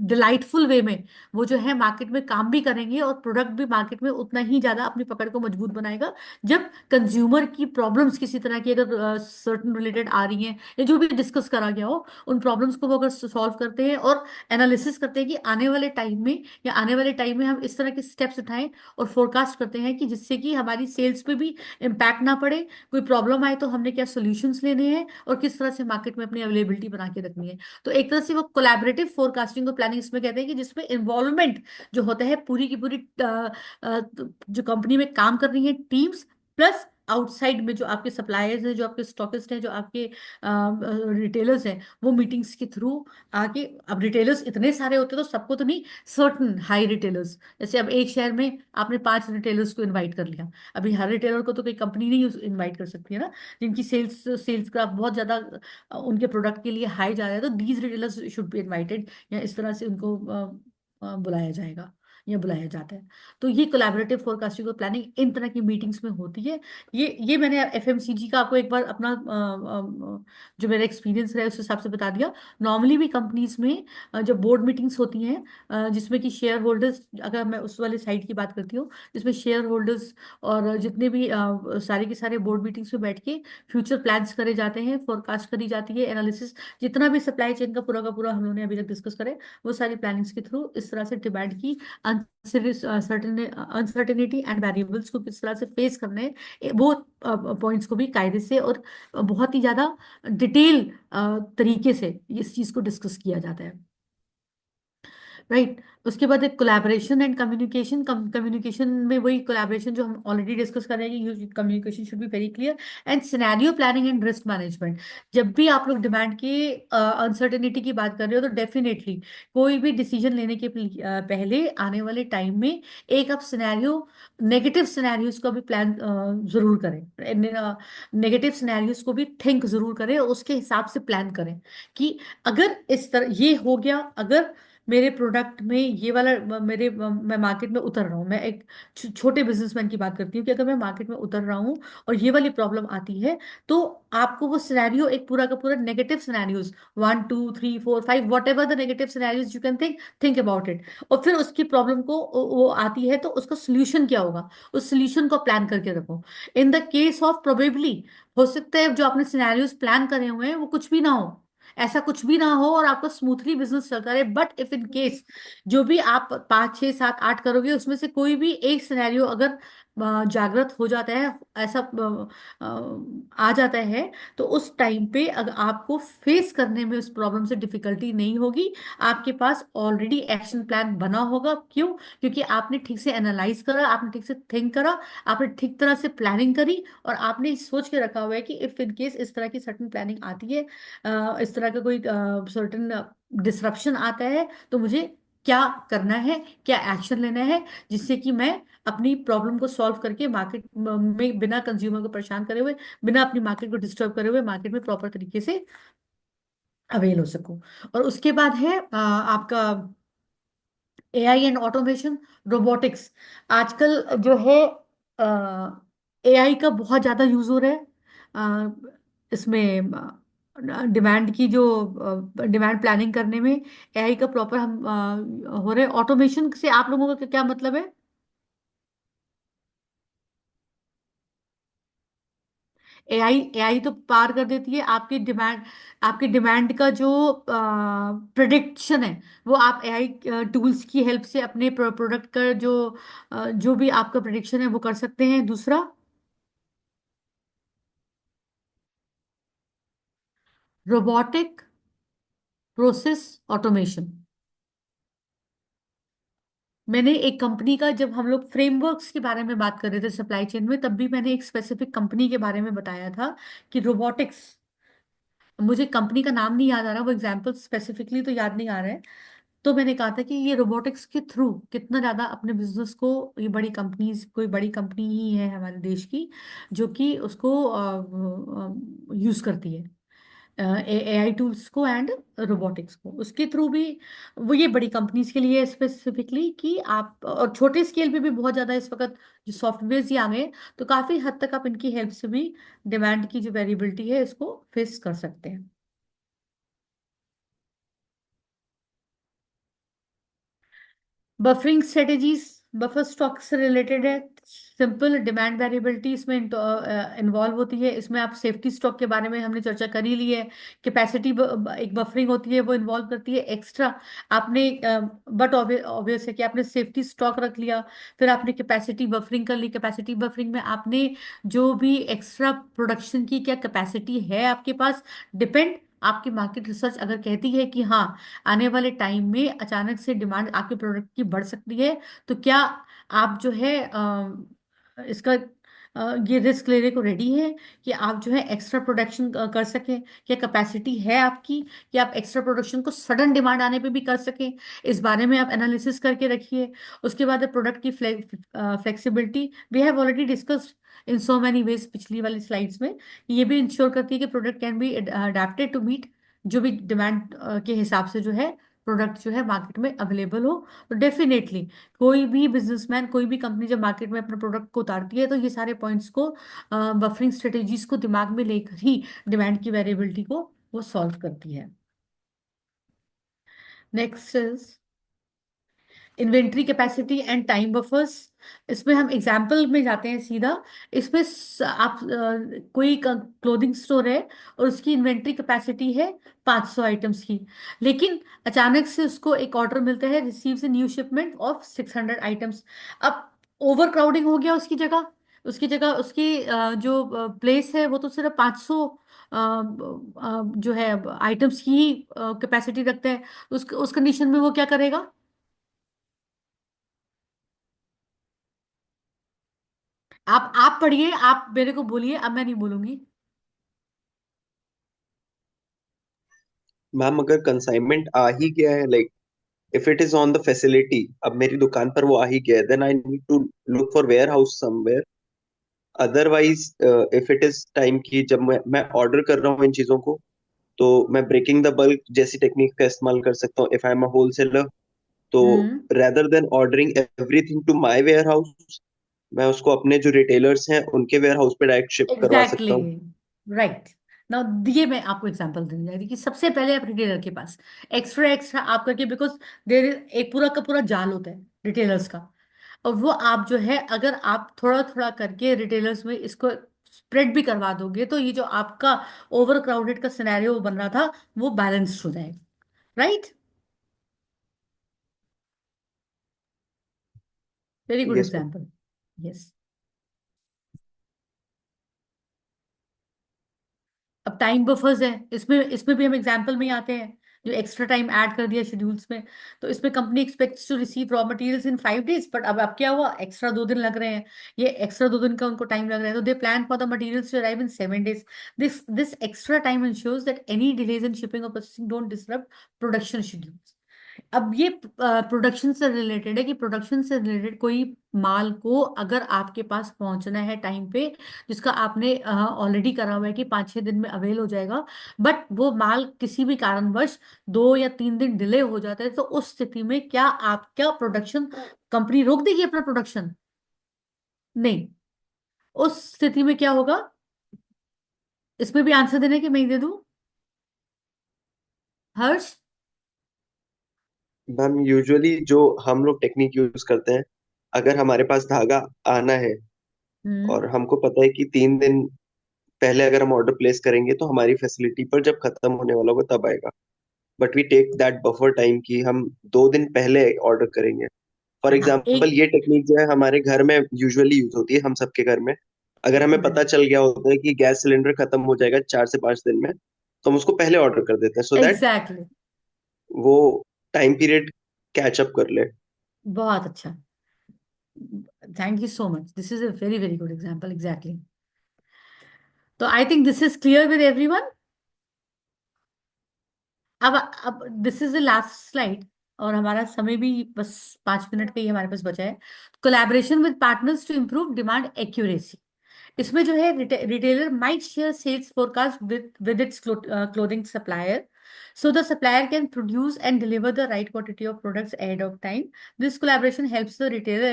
डिलाइटफुल वे में वो जो है मार्केट में काम भी करेंगे, और प्रोडक्ट भी मार्केट में उतना ही ज़्यादा अपनी पकड़ को मजबूत बनाएगा। जब कंज्यूमर की प्रॉब्लम्स किसी तरह की अगर सर्टन रिलेटेड आ रही हैं, या जो भी डिस्कस करा गया हो, उन प्रॉब्लम्स को वो अगर सॉल्व करते हैं और एनालिसिस करते हैं कि आने वाले टाइम में या आने वाले टाइम में हम इस तरह के स्टेप्स उठाएं, और फोरकास्ट करते हैं कि जिससे कि हमारी सेल्स पे भी इम्पैक्ट ना पड़े, कोई प्रॉब्लम आए तो हमने क्या सॉल्यूशंस लेने हैं और किस तरह से मार्केट में अपनी अवेलेबिलिटी बना के रखनी है। तो एक तरह से वो कोलैबोरेटिव फोरकास्टिंग और प्लानिंग इसमें कहते हैं कि जिसमें इन्वॉल्वमेंट जो होता है पूरी की पूरी जो कंपनी में काम कर रही है टीम्स, प्लस आउटसाइड में जो आपके सप्लायर्स हैं, जो आपके स्टॉकिस्ट हैं, जो आपके रिटेलर्स हैं, वो मीटिंग्स के थ्रू आगे। अब रिटेलर्स इतने सारे होते हैं तो सबको तो नहीं, सर्टन हाई रिटेलर्स, जैसे अब एक शहर में आपने 5 रिटेलर्स को इनवाइट कर लिया, अभी हर रिटेलर को तो कोई कंपनी नहीं इनवाइट कर सकती है ना, जिनकी सेल्स सेल्स का बहुत ज्यादा उनके प्रोडक्ट के लिए हाई जा रहा है, तो these retailers should be invited, या इस तरह से उनको बुलाया जाएगा या बुलाया जाता है। तो ये कोलैबोरेटिव फोरकास्टिंग और प्लानिंग इन तरह की मीटिंग्स में होती है। ये मैंने एफएमसीजी का आपको एक बार अपना जो मेरा एक्सपीरियंस रहा है उस हिसाब से बता दिया। नॉर्मली भी कंपनीज में जब बोर्ड मीटिंग्स होती हैं, जिसमें कि शेयर होल्डर्स, अगर मैं उस वाले साइड की बात करती हूँ जिसमें शेयर होल्डर्स और जितने भी सारे के सारे बोर्ड मीटिंग्स में बैठ के फ्यूचर प्लान्स करे जाते हैं, फोरकास्ट करी जाती है, एनालिसिस, जितना भी सप्लाई चेन का पूरा हम लोगों ने अभी तक डिस्कस करे, वो सारी प्लानिंग्स के थ्रू इस तरह से डिमांड की अनसर्टेनिटी एंड वेरिएबल्स को किस तरह से फेस करना है, वो पॉइंट्स को भी कायदे से और बहुत ही ज्यादा डिटेल तरीके से इस चीज को डिस्कस किया जाता है। राइट। उसके बाद एक कोलैबोरेशन एंड कम्युनिकेशन। कम्युनिकेशन में वही कोलैबोरेशन जो हम ऑलरेडी डिस्कस कर रहे हैं कि communication should be very clear, and scenario planning and risk management. जब भी आप लोग डिमांड की अनसर्टेनिटी की बात कर रहे हो तो डेफिनेटली कोई भी डिसीजन लेने के पहले आने वाले टाइम में एक आप सिनेरियो, नेगेटिव सिनेरियोज का भी प्लान जरूर करें, नेगेटिव सिनेरियोज को भी थिंक जरूर करें और उसके हिसाब से प्लान करें कि अगर इस तरह ये हो गया, अगर मेरे प्रोडक्ट में ये वाला मैं मार्केट में उतर रहा हूँ, मैं एक छोटे बिजनेसमैन की बात करती हूँ कि अगर मैं मार्केट में उतर रहा हूँ और ये वाली प्रॉब्लम आती है, तो आपको वो सिनेरियो एक पूरा का पूरा negative scenarios 1 2 3 4 5 what ever the negative scenarios you can think about it, और फिर उसकी प्रॉब्लम को वो आती है तो उसका सोल्यूशन क्या होगा, उस सोल्यूशन को प्लान करके रखो। In the case of probably हो सकता है जो आपने सिनेरियोज प्लान करे हुए हैं वो कुछ भी ना हो, ऐसा कुछ भी ना हो और आपका स्मूथली बिजनेस चलता रहे, बट इफ इन केस जो भी आप 5 6 7 8 करोगे उसमें से कोई भी एक सिनेरियो अगर जागृत हो जाता है, ऐसा आ जाता है, तो उस टाइम पे अगर आपको फेस करने में उस प्रॉब्लम से डिफिकल्टी नहीं होगी, आपके पास ऑलरेडी एक्शन प्लान बना होगा। क्यों? क्योंकि आपने ठीक से एनालाइज करा, आपने ठीक से थिंक करा, आपने ठीक तरह से प्लानिंग करी, और आपने सोच के रखा हुआ है कि इफ इन केस इस तरह की सर्टन प्लानिंग आती है, इस तरह का कोई सर्टन डिसरप्शन आता है, तो मुझे क्या करना है, क्या एक्शन लेना है, जिससे कि मैं अपनी प्रॉब्लम को सॉल्व करके मार्केट में बिना कंज्यूमर को परेशान करे हुए, बिना अपनी मार्केट को डिस्टर्ब करे हुए मार्केट में प्रॉपर तरीके से अवेल हो सकूं। और उसके बाद है आपका एआई एंड ऑटोमेशन, रोबोटिक्स। आजकल जो है एआई का बहुत ज़्यादा यूज हो रहा है इसमें, डिमांड की जो डिमांड प्लानिंग करने में एआई का प्रॉपर हम हो रहे हैं। ऑटोमेशन से आप लोगों का क्या मतलब है? एआई एआई तो पार कर देती है आपकी डिमांड का जो प्रिडिक्शन है, वो आप एआई टूल्स की हेल्प से अपने प्रोडक्ट का जो भी आपका प्रिडिक्शन है वो कर सकते हैं। दूसरा, रोबोटिक प्रोसेस ऑटोमेशन। मैंने एक कंपनी का, जब हम लोग फ्रेमवर्क्स के बारे में बात कर रहे थे सप्लाई चेन में, तब भी मैंने एक स्पेसिफिक कंपनी के बारे में बताया था कि रोबोटिक्स, मुझे कंपनी का नाम नहीं याद आ रहा, वो एग्जाम्पल स्पेसिफिकली तो याद नहीं आ रहा है, तो मैंने कहा था कि ये रोबोटिक्स के थ्रू कितना ज्यादा अपने बिजनेस को, ये बड़ी कंपनीज, कोई बड़ी कंपनी ही है हमारे देश की जो कि उसको यूज करती है, एआई टूल्स को एंड रोबोटिक्स को, उसके थ्रू भी। वो ये बड़ी कंपनीज के लिए स्पेसिफिकली कि आप, और छोटे स्केल पे भी बहुत ज़्यादा इस वक्त जो सॉफ्टवेयर ही आ गए हैं, तो काफ़ी हद तक आप इनकी हेल्प से भी डिमांड की जो वेरिएबिलिटी है इसको फेस कर सकते हैं। बफरिंग स्ट्रेटेजीज, बफर स्टॉक से रिलेटेड है। सिंपल डिमांड वेरिएबिलिटी इसमें इन्वॉल्व होती है। इसमें आप सेफ्टी स्टॉक के बारे में हमने चर्चा कर ही ली है। कैपेसिटी एक बफरिंग होती है, वो इन्वॉल्व करती है एक्स्ट्रा। आपने बट ऑब्वियस है कि आपने सेफ्टी स्टॉक रख लिया, फिर आपने कैपेसिटी बफरिंग कर ली। कैपेसिटी बफरिंग में आपने जो भी एक्स्ट्रा प्रोडक्शन की क्या कैपेसिटी है आपके पास, डिपेंड, आपकी मार्केट रिसर्च अगर कहती है कि हाँ आने वाले टाइम में अचानक से डिमांड आपके प्रोडक्ट की बढ़ सकती है, तो क्या आप जो है इसका ये रिस्क लेने को रेडी है कि आप जो है एक्स्ट्रा प्रोडक्शन कर सकें? क्या कैपेसिटी है आपकी कि आप एक्स्ट्रा प्रोडक्शन को सडन डिमांड आने पे भी कर सकें? इस बारे में आप एनालिसिस करके रखिए। उसके बाद प्रोडक्ट की flexibility we have already discussed in so many ways पिछली वाली स्लाइड्स में। ये भी इंश्योर करती है कि product can be adapted to meet जो भी डिमांड के हिसाब से जो है प्रोडक्ट जो है मार्केट में अवेलेबल हो। तो डेफिनेटली कोई भी बिजनेसमैन, कोई भी कंपनी जब मार्केट में अपने प्रोडक्ट को उतारती है तो ये सारे पॉइंट्स को, बफरिंग स्ट्रेटेजीज को दिमाग में लेकर ही डिमांड की वेरिएबिलिटी को वो सॉल्व करती है। Next is inventory capacity and time buffers. इसमें हम एग्जाम्पल में जाते हैं सीधा। इसमें आप कोई क्लोथिंग स्टोर है और उसकी इन्वेंट्री कैपेसिटी है 500 आइटम्स की, लेकिन अचानक से उसको एक ऑर्डर मिलता है, receives a new shipment of 600 items. अब ओवर क्राउडिंग हो गया उसकी जगह, उसकी जो प्लेस है वो तो सिर्फ 500 जो है आइटम्स की ही कैपेसिटी रखता है। उस कंडीशन में वो क्या करेगा? आप पढ़िए, आप मेरे को बोलिए, अब मैं नहीं बोलूंगी। मैम अगर कंसाइनमेंट आ ही गया है, like if it is on the facility, अब मेरी दुकान पर वो आ ही गया है, then I need to look for warehouse somewhere. Otherwise if it is time की जब मैं ऑर्डर कर रहा हूँ इन चीजों को, तो मैं ब्रेकिंग द बल्क जैसी टेक्निक का इस्तेमाल कर सकता हूँ if I am a wholesaler. तो hmm. Rather than ordering everything to my warehouse, मैं उसको अपने जो रिटेलर्स हैं उनके वेयर हाउस पे डायरेक्ट शिफ्ट करवा एग्जैक्टली, सकता हूँ। राइट। नाउ दिए मैं आपको एग्जांपल देने जा रही हूँ कि सबसे पहले आप रिटेलर के पास एक्स्ट्रा एक्स्ट्रा आप करके, बिकॉज देर एक पूरा का पूरा जाल होता है रिटेलर्स का, और वो आप जो है अगर आप थोड़ा थोड़ा करके रिटेलर्स में इसको स्प्रेड भी करवा दोगे तो ये जो आपका ओवर क्राउडेड का सिनेरियो बन रहा था वो बैलेंस्ड हो जाएगा। Right. Very good yes ma'am. Example. Yes. अब टाइम बफर्स है, इसमें भी हम एग्जांपल में ही आते हैं, जो एक्स्ट्रा टाइम ऐड कर दिया शेड्यूल्स में। तो इसमें company expects to receive raw materials in 5 days, but अब क्या हुआ, एक्स्ट्रा 2 दिन लग रहे हैं। ये एक्स्ट्रा 2 दिन का उनको टाइम लग रहा है, तो they plan for the materials to arrive in 7 days। This extra time ensures that any delays in shipping और processing don't disrupt production schedules. अब ये प्रोडक्शन से रिलेटेड है कि प्रोडक्शन से रिलेटेड कोई माल को अगर आपके पास पहुंचना है टाइम पे, जिसका आपने ऑलरेडी करा हुआ है कि 5-6 दिन में अवेल हो जाएगा, बट वो माल किसी भी कारणवश 2 या 3 दिन डिले हो जाता है, तो उस स्थिति में क्या आपका प्रोडक्शन, कंपनी रोक देगी अपना प्रोडक्शन? नहीं। उस स्थिति में क्या होगा? इसमें भी आंसर देने की मैं ही दे दूं, हर्ष? मैम यूजुअली जो हम लोग टेक्निक यूज करते हैं, अगर हमारे पास धागा आना है हम्म। और हमको पता है कि 3 दिन पहले अगर हम ऑर्डर प्लेस करेंगे तो हमारी फैसिलिटी पर जब खत्म होने वाला होगा तब आएगा। But we take that buffer time कि हम 2 दिन पहले ऑर्डर करेंगे। फॉर हाँ, एग्जाम्पल एक ये टेक्निक जो है हमारे घर में यूजुअली यूज होती है, हम सबके घर में। अगर हमें पता चल गया होता है कि गैस सिलेंडर खत्म हो जाएगा 4 से 5 दिन में, तो हम उसको पहले ऑर्डर कर देते हैं सो दैट एग्जैक्टली। वो टाइम पीरियड कैच अप कर ले। बहुत अच्छा, thank you so much, this is a very very good example. Exactly. तो I think this is clear with everyone. अब this is the last slide. और हमारा समय भी बस 5 मिनट का ही हमारे पास बचा है। Collaboration with partners to improve demand accuracy. इसमें जो है retailer might share sales forecast with its clothing supplier, so the supplier can produce and deliver the right quantity of products ahead of time. This collaboration helps the retailer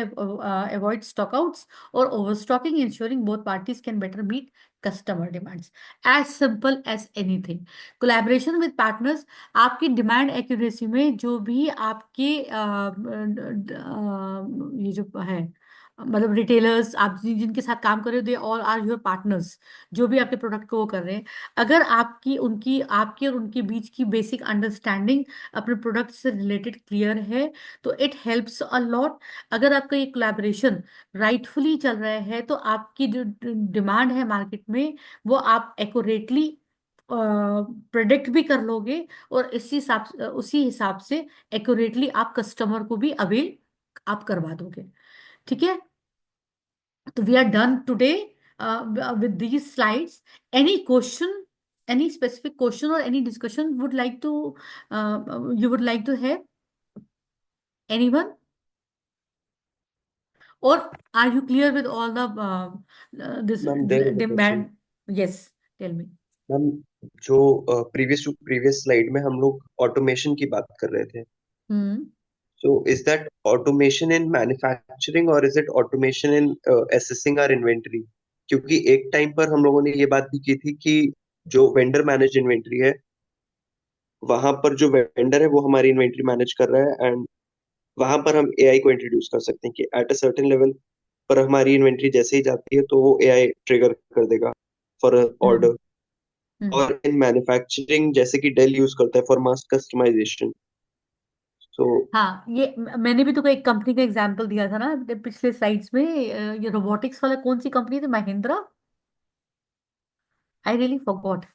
avoid stockouts or overstocking, ensuring both parties can better meet customer demands. As simple as anything. Collaboration with partners, आपकी demand accuracy में जो भी आपके ये जो है, मतलब retailers आप जिनके साथ काम कर रहे हो, they all are your partners, जो भी आपके प्रोडक्ट को वो कर रहे हैं, अगर आपकी और उनके बीच की बेसिक अंडरस्टैंडिंग अपने प्रोडक्ट से रिलेटेड क्लियर है, तो इट हेल्प्स अ लॉट। अगर आपका ये कोलैबोरेशन राइटफुली चल रहा है तो आपकी जो डिमांड है मार्केट में, वो आप एक्यूरेटली प्रेडिक्ट भी कर लोगे, और उसी हिसाब से एक्यूरेटली आप कस्टमर को भी अवेल आप करवा दोगे। ठीक है, तो we are done today with these slides. Any question, any specific question or any discussion you would like to have? Anyone? Or are you clear with all the this ma'am there is a question. demand? Yes, tell me. Ma'am जो previous to previous slide में हम लोग automation की बात कर रहे थे, Hmm. So is that automation in manufacturing और is it automation in assessing our inventory? क्योंकि एक टाइम पर हम लोगों ने ये बात भी की थी कि जो वेंडर मैनेज इन्वेंटरी है, वहां पर जो वेंडर है वो हमारी इन्वेंटरी मैनेज कर रहा है, एंड वहां पर हम एआई को इंट्रोड्यूस कर सकते हैं कि एट अ सर्टेन लेवल पर हमारी इन्वेंटरी जैसे ही जाती है तो वो एआई ट्रिगर कर देगा फॉर Hmm. ऑर्डर। Hmm. और इन मैन्युफैक्चरिंग जैसे कि डेल यूज करता है फॉर मास कस्टमाइजेशन। सो हाँ, ये मैंने भी तो एक कंपनी का एग्जांपल दिया था ना पिछले स्लाइड्स में। ये रोबोटिक्स वाला कौन सी कंपनी थी? Mahindra. I really forgot.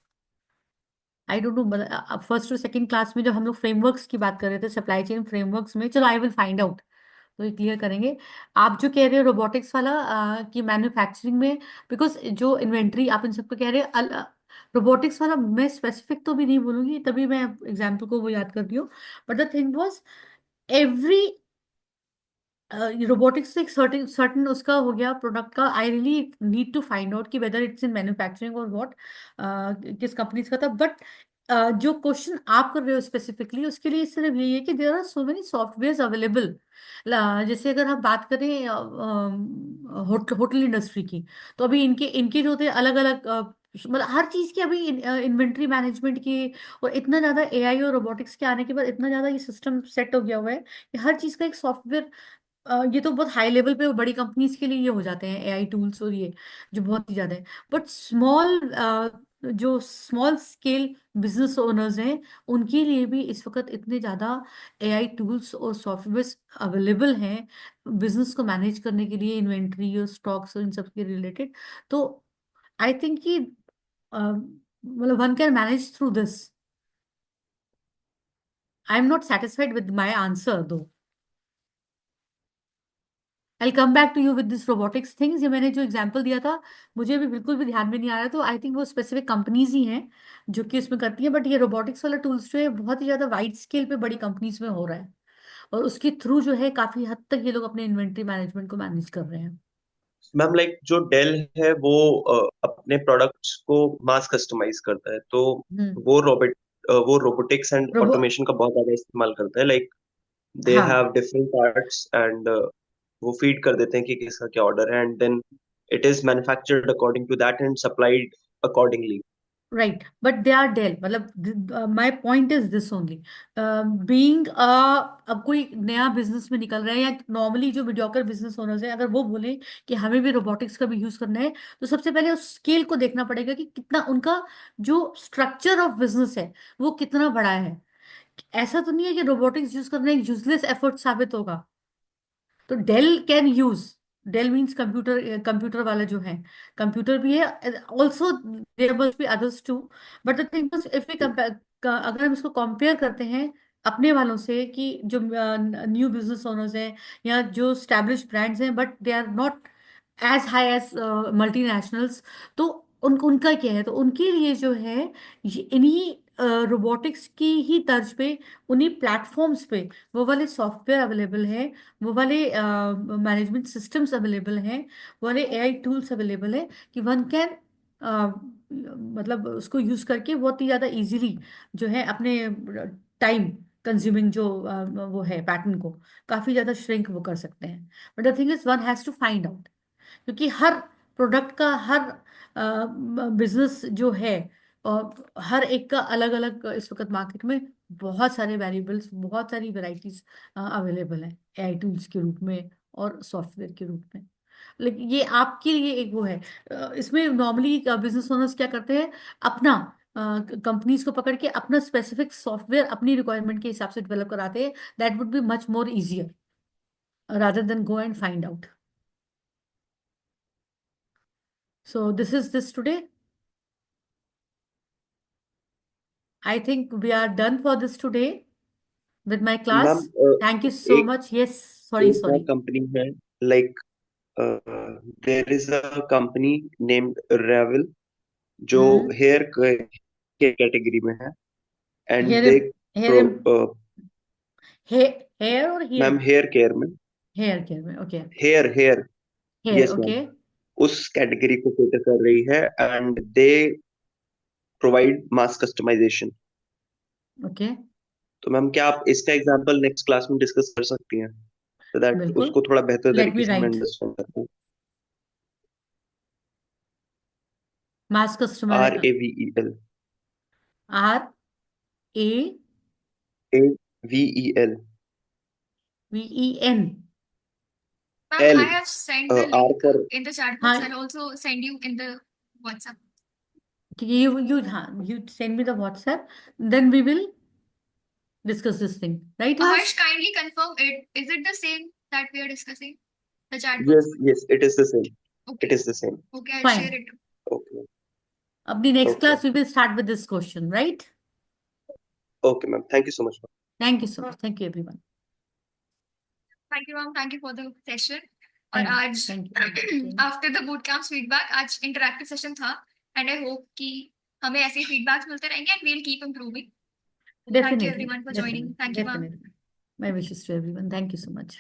I don't know, मतलब फर्स्ट और सेकंड क्लास में जब हम लोग फ्रेमवर्क्स की बात कर रहे थे, सप्लाई चेन फ्रेमवर्क्स में, चलो आई विल फाइंड आउट, तो ये क्लियर करेंगे। आप जो कह रहे हो रोबोटिक्स वाला कि मैन्युफैक्चरिंग में, बिकॉज जो इन्वेंट्री आप इन सबको कह रहे हैं, रोबोटिक्स वाला मैं स्पेसिफिक तो भी नहीं बोलूंगी, तभी मैं एग्जाम्पल को वो याद कर रही हूँ। But the thing was, every robotics एक सर्टेन सर्टेन उसका हो गया प्रोडक्ट का। I really need to find out कि वेदर इट्स इन मैन्युफैक्चरिंग और व्हाट, किस कंपनीज का था। बट जो क्वेश्चन आप कर रहे हो स्पेसिफिकली, उसके लिए सिर्फ यही है कि there are so many software available. जैसे अगर हम बात करें होटल इंडस्ट्री की, तो अभी इनके इनके जो थे अलग अलग, मतलब हर चीज की अभी इन्वेंट्री मैनेजमेंट की, और इतना ज्यादा एआई और रोबोटिक्स के आने के बाद इतना ज्यादा ये सिस्टम सेट हो गया हुआ है कि हर चीज का एक सॉफ्टवेयर, ये तो बहुत हाई लेवल पे बड़ी कंपनीज के लिए ये हो जाते हैं एआई टूल्स, और ये जो बहुत ही ज्यादा है। बट जो स्मॉल स्केल बिजनेस ओनर्स हैं, उनके लिए भी इस वक्त इतने ज्यादा एआई टूल्स और सॉफ्टवेयर अवेलेबल हैं बिजनेस को मैनेज करने के लिए, इन्वेंट्री और स्टॉक्स और इन सब के रिलेटेड। तो आई थिंक कि मतलब one can manage through this. I am not satisfied with my answer though. I come back to you with this robotics things. ये मैंने जो एग्जांपल दिया था, मुझे भी बिल्कुल भी ध्यान में नहीं आ रहा है, तो आई थिंक वो स्पेसिफिक कंपनीज ही हैं जो कि इसमें करती हैं। बट ये रोबोटिक्स वाला टूल्स जो है बहुत ही ज्यादा वाइड स्केल पे बड़ी कंपनीज में हो रहा है, और उसके थ्रू जो है काफी हद तक ये लोग अपने इन्वेंट्री मैनेजमेंट को मैनेज कर रहे हैं। मैम लाइक जो डेल है वो अपने प्रोडक्ट्स को मास कस्टमाइज करता है, तो हम्म। वो वो रोबोटिक्स एंड रोबो ऑटोमेशन का बहुत ज्यादा इस्तेमाल करता है। लाइक दे हाँ, हैव डिफरेंट पार्ट्स एंड वो फीड कर देते हैं कि किसका क्या ऑर्डर है, and then it is manufactured according to that and supplied accordingly. Right, but they are dell, मतलब my point is this only, being अब कोई नया बिजनेस में निकल रहा है, या नॉर्मली जो मीडियोकर बिजनेस ओनर्स हैं, अगर वो बोले कि हमें भी रोबोटिक्स का भी यूज करना है, तो सबसे पहले उस स्केल को देखना पड़ेगा कि कितना उनका जो स्ट्रक्चर ऑफ बिजनेस है वो कितना बड़ा है। ऐसा तो नहीं है कि रोबोटिक्स यूज करना एक यूजलेस एफर्ट साबित होगा। तो Dell can use, Dell means computer, computer वाला जो है, कंप्यूटर भी है, also there must be others too. But the thing is, if we compare, अगर हम इसको कंपेयर करते हैं अपने वालों से, कि जो न्यू बिजनेस ओनर्स हैं या जो स्टैब्लिश ब्रांड्स हैं, but they are not as high as multinationals, तो उनका क्या है, तो उनके लिए जो है, इन्हीं रोबोटिक्स की ही तर्ज पे उन्हीं प्लेटफॉर्म्स पे वो वाले सॉफ्टवेयर अवेलेबल है, वो वाले मैनेजमेंट सिस्टम्स अवेलेबल हैं, वो वाले एआई टूल्स अवेलेबल है कि वन कैन मतलब उसको यूज करके बहुत ही ज़्यादा इजीली जो है अपने टाइम कंज्यूमिंग जो वो है पैटर्न को काफ़ी ज़्यादा श्रिंक वो कर सकते हैं। But the thing is one has to find out, क्योंकि हर प्रोडक्ट का हर बिजनेस जो है और हर एक का अलग अलग इस वक्त मार्केट में बहुत सारे वेरिएबल्स, बहुत सारी वैरायटीज अवेलेबल हैं एआई टूल्स के रूप में और सॉफ्टवेयर के रूप में। लेकिन ये आपके लिए एक वो है, इसमें नॉर्मली बिजनेस ओनर्स क्या करते हैं, अपना कंपनीज को पकड़ के अपना स्पेसिफिक सॉफ्टवेयर अपनी रिक्वायरमेंट के हिसाब से डेवलप कराते हैं। That would be much more easier rather than go and find out. So this is this today. I think we are done for this today with my ma'am class. Thank you so एक much. Yes, sorry, एक और sorry. Company है, like there is a company named Revel जो Hmm. Hair के category में है, and Hair, they hair, hair or ma'am hair? Hair care में, Hair care में. Okay. Hair hair Hair. Yes ma'am, Okay. उस कैटेगरी को केटर कर रही है, and they provide mass customisation. Okay. तो मैम क्या आप इसका एग्जांपल नेक्स्ट क्लास में डिस्कस कर सकती हैं, so दैट बिल्कुल. उसको थोड़ा बेहतर Let तरीके me से मैं write. अंडरस्टैंड कर पाऊँ। Mass customer RAVEL, RAVEN. AVEL, Ma'am, L, I have sent the R link for in the chat box. हाँ, I'll also send you in the WhatsApp. you send me the WhatsApp, then we will discuss this thing, right, Harsh, Harsh? kindly confirm it. Is it the same that we are discussing? The chat yes, box? yes, it is the same. It Okay. is the same. Okay, I'll share Fine. it. Okay, Abhi next okay, class we will start with this question, right? okay, ma'am. Thank you so much, ma'am. Thank you so much. Thank you, everyone. Thank you, ma'am. Thank you for the session. और Thank आज you. After the boot camp feedback आज interactive session था, and I hope कि हमें ऐसे feedbacks मिलते रहेंगे and we'll keep improving. Thank you Definitely, everyone for joining. definitely, Thank you, ma'am. definitely. My wishes to everyone. Thank you so much.